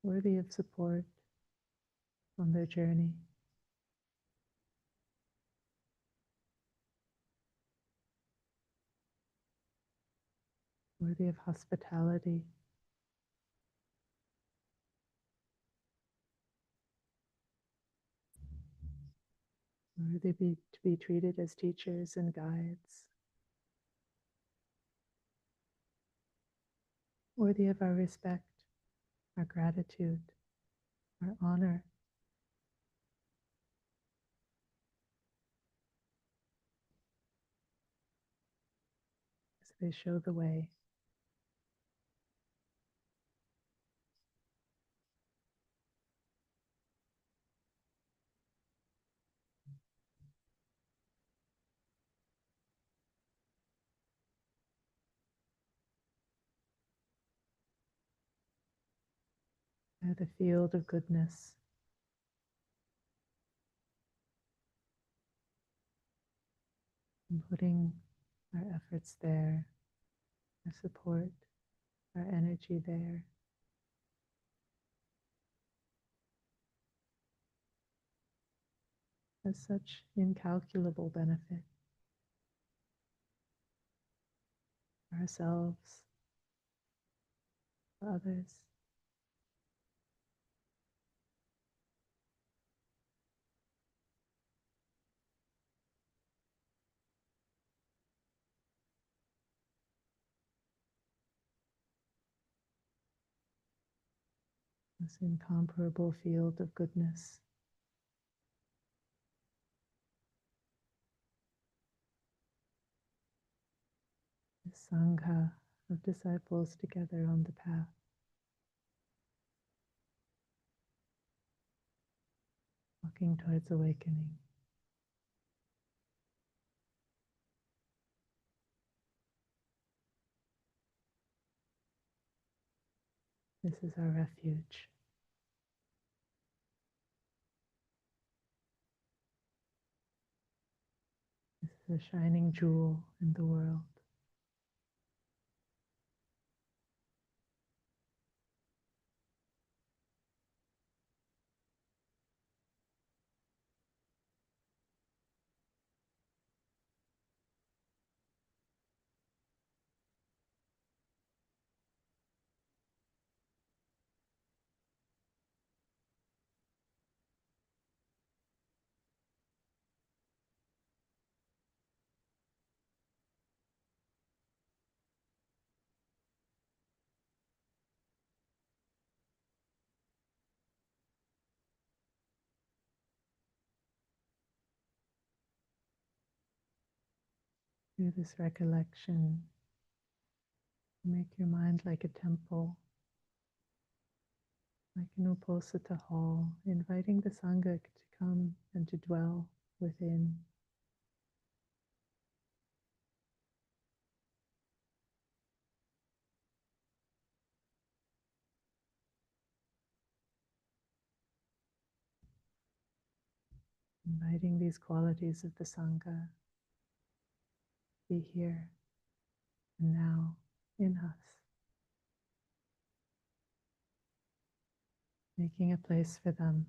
of support on their journey. Worthy of hospitality. Worthy to be treated as teachers and guides. Worthy of our respect, our gratitude, our honor. As they show the way. They're the field of goodness. And putting our efforts there, our support, our energy there. Has such incalculable benefit for ourselves, for others. This incomparable field of goodness. This Sangha of disciples together on the path. Walking towards awakening. This is our refuge. This is a shining jewel in the world. Through this recollection, make your mind like a temple, like an Uposatha hall, inviting the Sangha to come and to dwell within. Inviting these qualities of the Sangha be here and now in us. Making a place for them,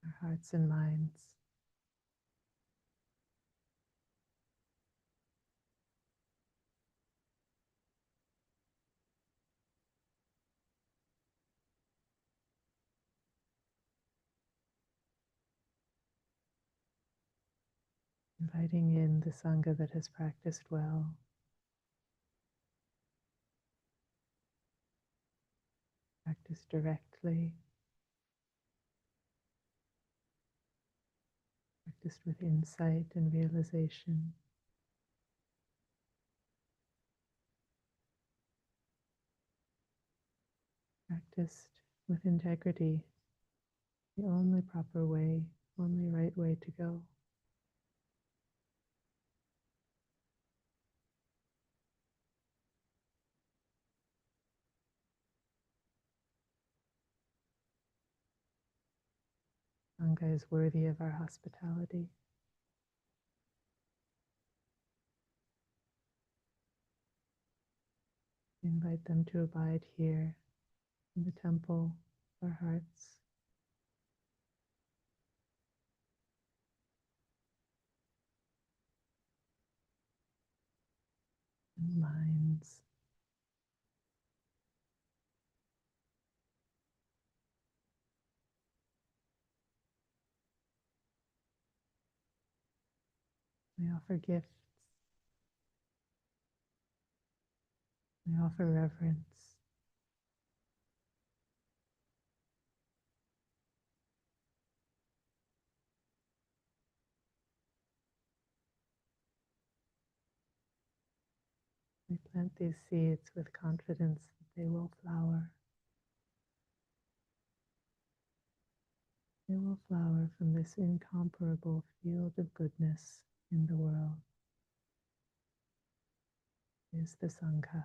our hearts and minds. Inviting in the Sangha that has practiced well, practiced directly, practiced with insight and realization. Practiced with integrity, the only proper way, only right way to go. Sangha is worthy of our hospitality. We invite them to abide here in the temple of our hearts. And minds. We offer gifts. We offer reverence. We plant these seeds with confidence that they will flower. They will flower from this incomparable field of goodness in the world. It is the Sangha.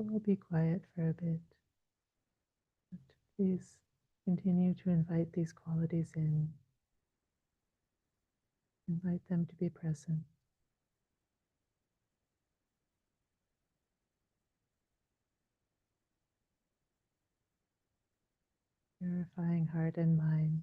We'll be quiet for a bit, but please continue to invite these qualities in. Invite them to be present. Purifying heart and mind.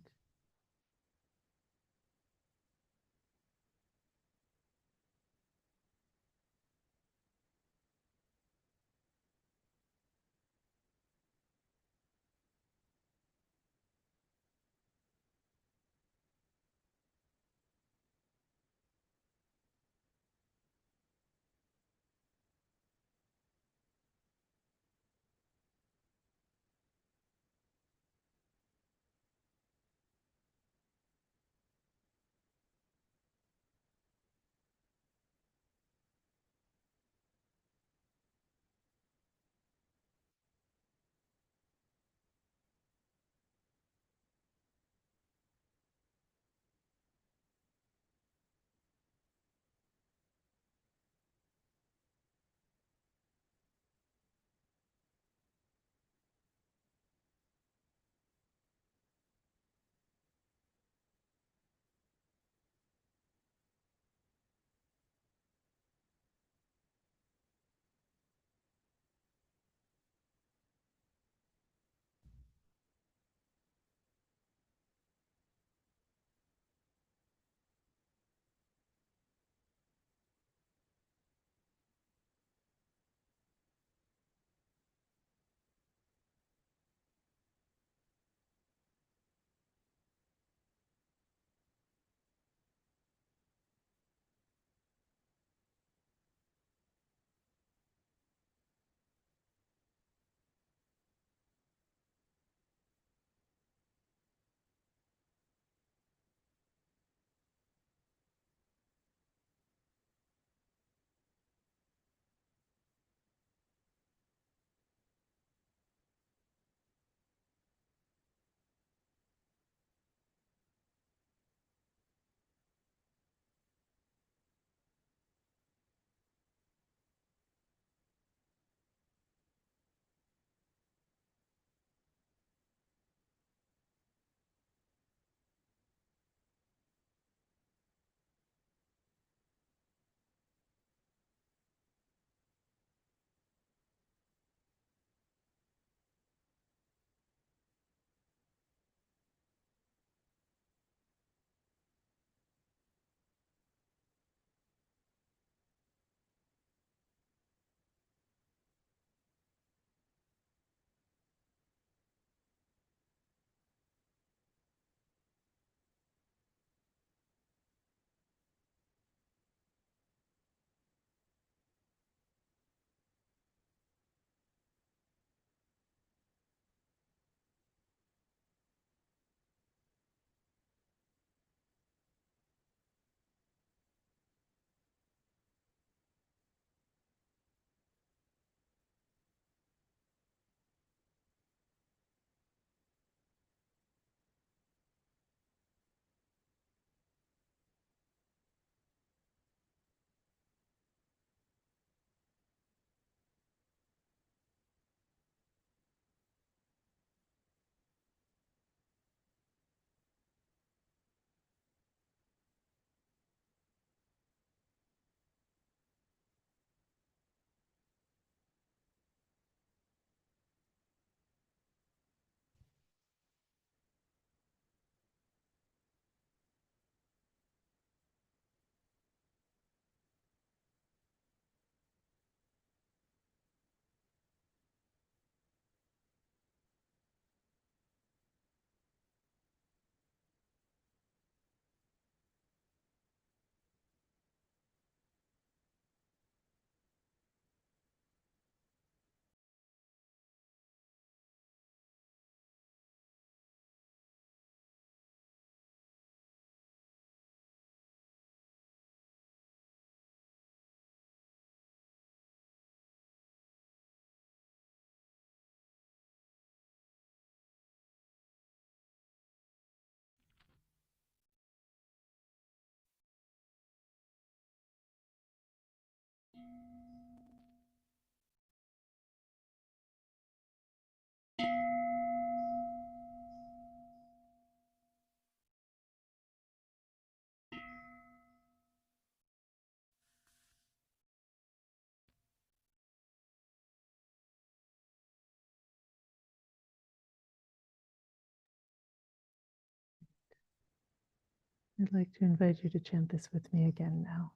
I'd like to invite you to chant this with me again now.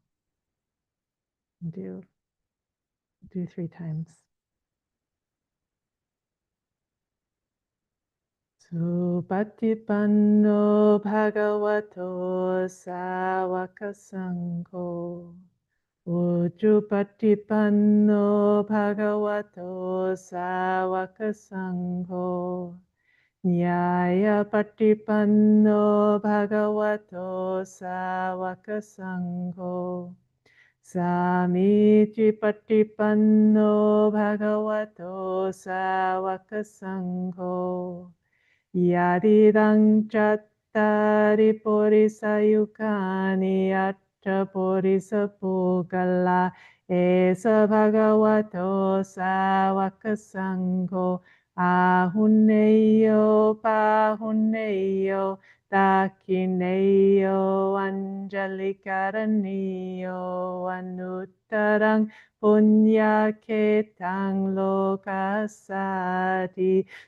And do 3 times. Supatipanno bhagavato sāvaka sangho. Ujjupatipanno bhagavato sāvaka sangho. Nyaya patipanno bhagavato sāvaka sangho. Samiti patipanno bhagavato sāvaka sangho. Yadidang chattari purisayukani atta purisapugala esa bhagavato sāvaka sangho. Ahunneyo pahunneyo dakineyo anjalikaraniyo anuttarang punyaketang lokasati.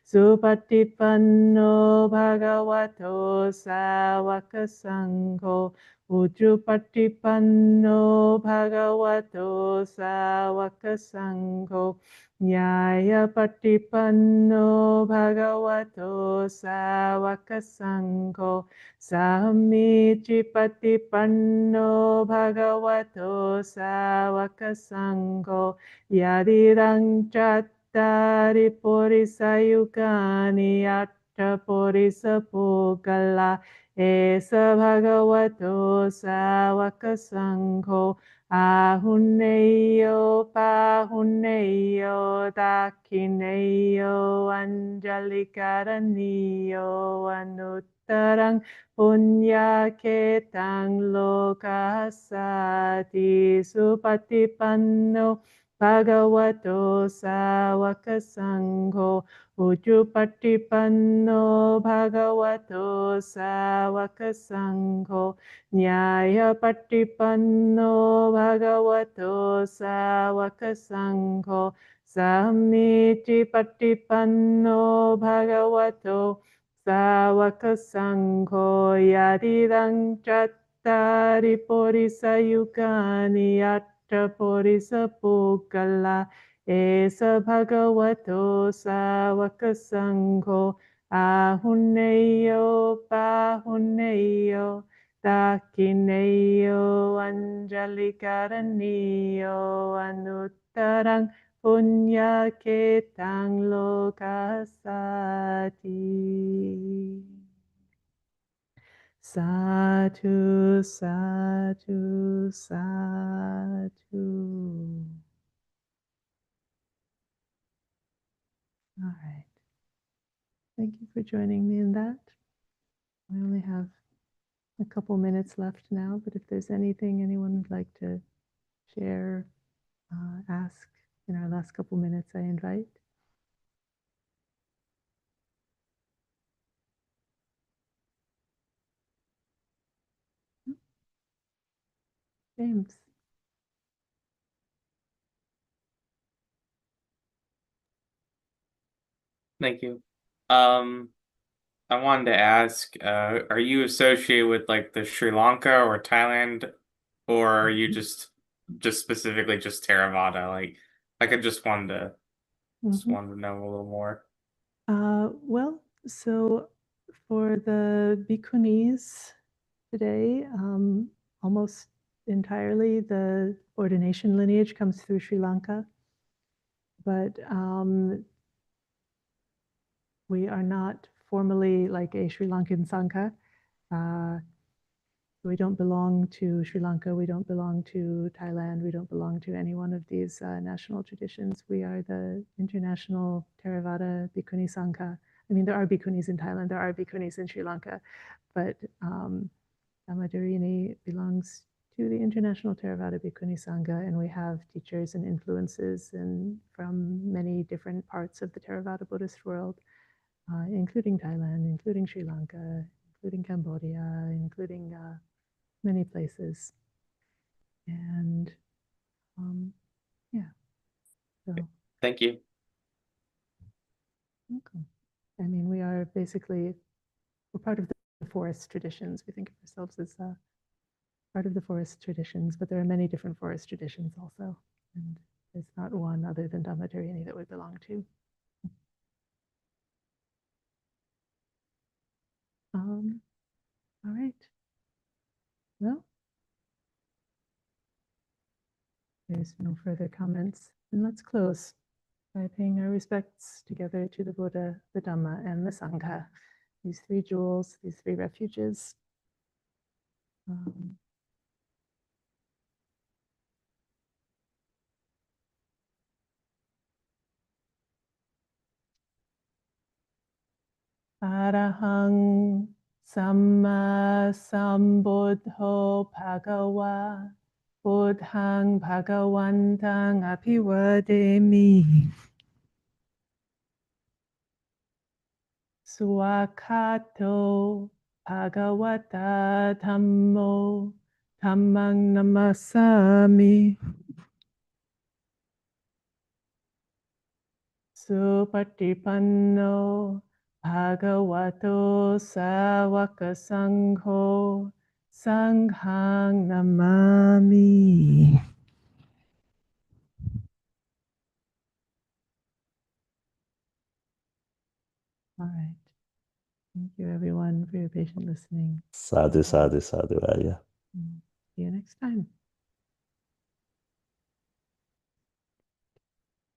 Supatipanno bhagavato sāvaka sangho. Ujjupatipanno bhagavato sāvaka sangho. Nyaya patipanno bhagavato sāvaka sangho. Samiti patipanno bhagavato sāvaka sangho. Yadirang chattari purisayukani atta purisapugala esa bhagavato sāvaka sangho. Ahunneyo pahunneyo dakineyo anjalikaraniyo anuttarang punyaketang lokasati. Supatipanno bhagavato sāvaka sangho. Ujjupatipanno bhagavato sāvaka sangho. Nyaya patipanno bhagavato sāvaka sangho. Samiti patipanno bhagavato sāvaka sangho. Yadidang chattari purisayukani atta purisapugala esa bhagavato sāvaka sangho. Ahunneyo pahunneyo dakineyo anjalikaraniyo anuttarang punyaketang lokasati. Sadhu, sadhu, sadhu. All right. Thank you for joining me in that. I only have a couple minutes left now, but if there's anything anyone would like to share, ask in our last couple minutes, I invite. James. Thank you. I wanted to ask, are you associated with like the Sri Lanka or Thailand, or are you just specifically just Theravada? Like I just wanted to know a little more. Well, so for the Bhikkhunis today, almost entirely the ordination lineage comes through Sri Lanka, but we are not formally like a Sri Lankan Sangha. We don't belong to Sri Lanka, we don't belong to Thailand, we don't belong to any one of these national traditions. We are the International Theravada Bhikkhuni Sangha. I mean, there are Bhikkhunis in Thailand, there are Bhikkhunis in Sri Lanka, but Dhamma belongs to the International Theravada Bhikkhuni Sangha, and we have teachers and influences from many different parts of the Theravada Buddhist world, including Thailand, including Sri Lanka, including Cambodia, including many places. And yeah, so. Thank you. Welcome. I mean, we're part of the forest traditions. We think of ourselves as part of the forest traditions, but there are many different forest traditions also. And there's not one other than Dhamma that we belong to. All right. Well, there's no further comments. And let's close by paying our respects together to the Buddha, the Dhamma, and the Sangha. These three jewels, these three refuges. Arahang Samma Sambuddho Bhagawa Buddhang Bhagawantang Abhivademi Swakato Bhagavata Dhammo Dhammang Namasami Supatipanno Bhagavato Sawaka Sangho Sanghang Namami. All right. Thank you, everyone, for your patient listening. Sadhu, sadhu, sadhu, Arya. See you next time.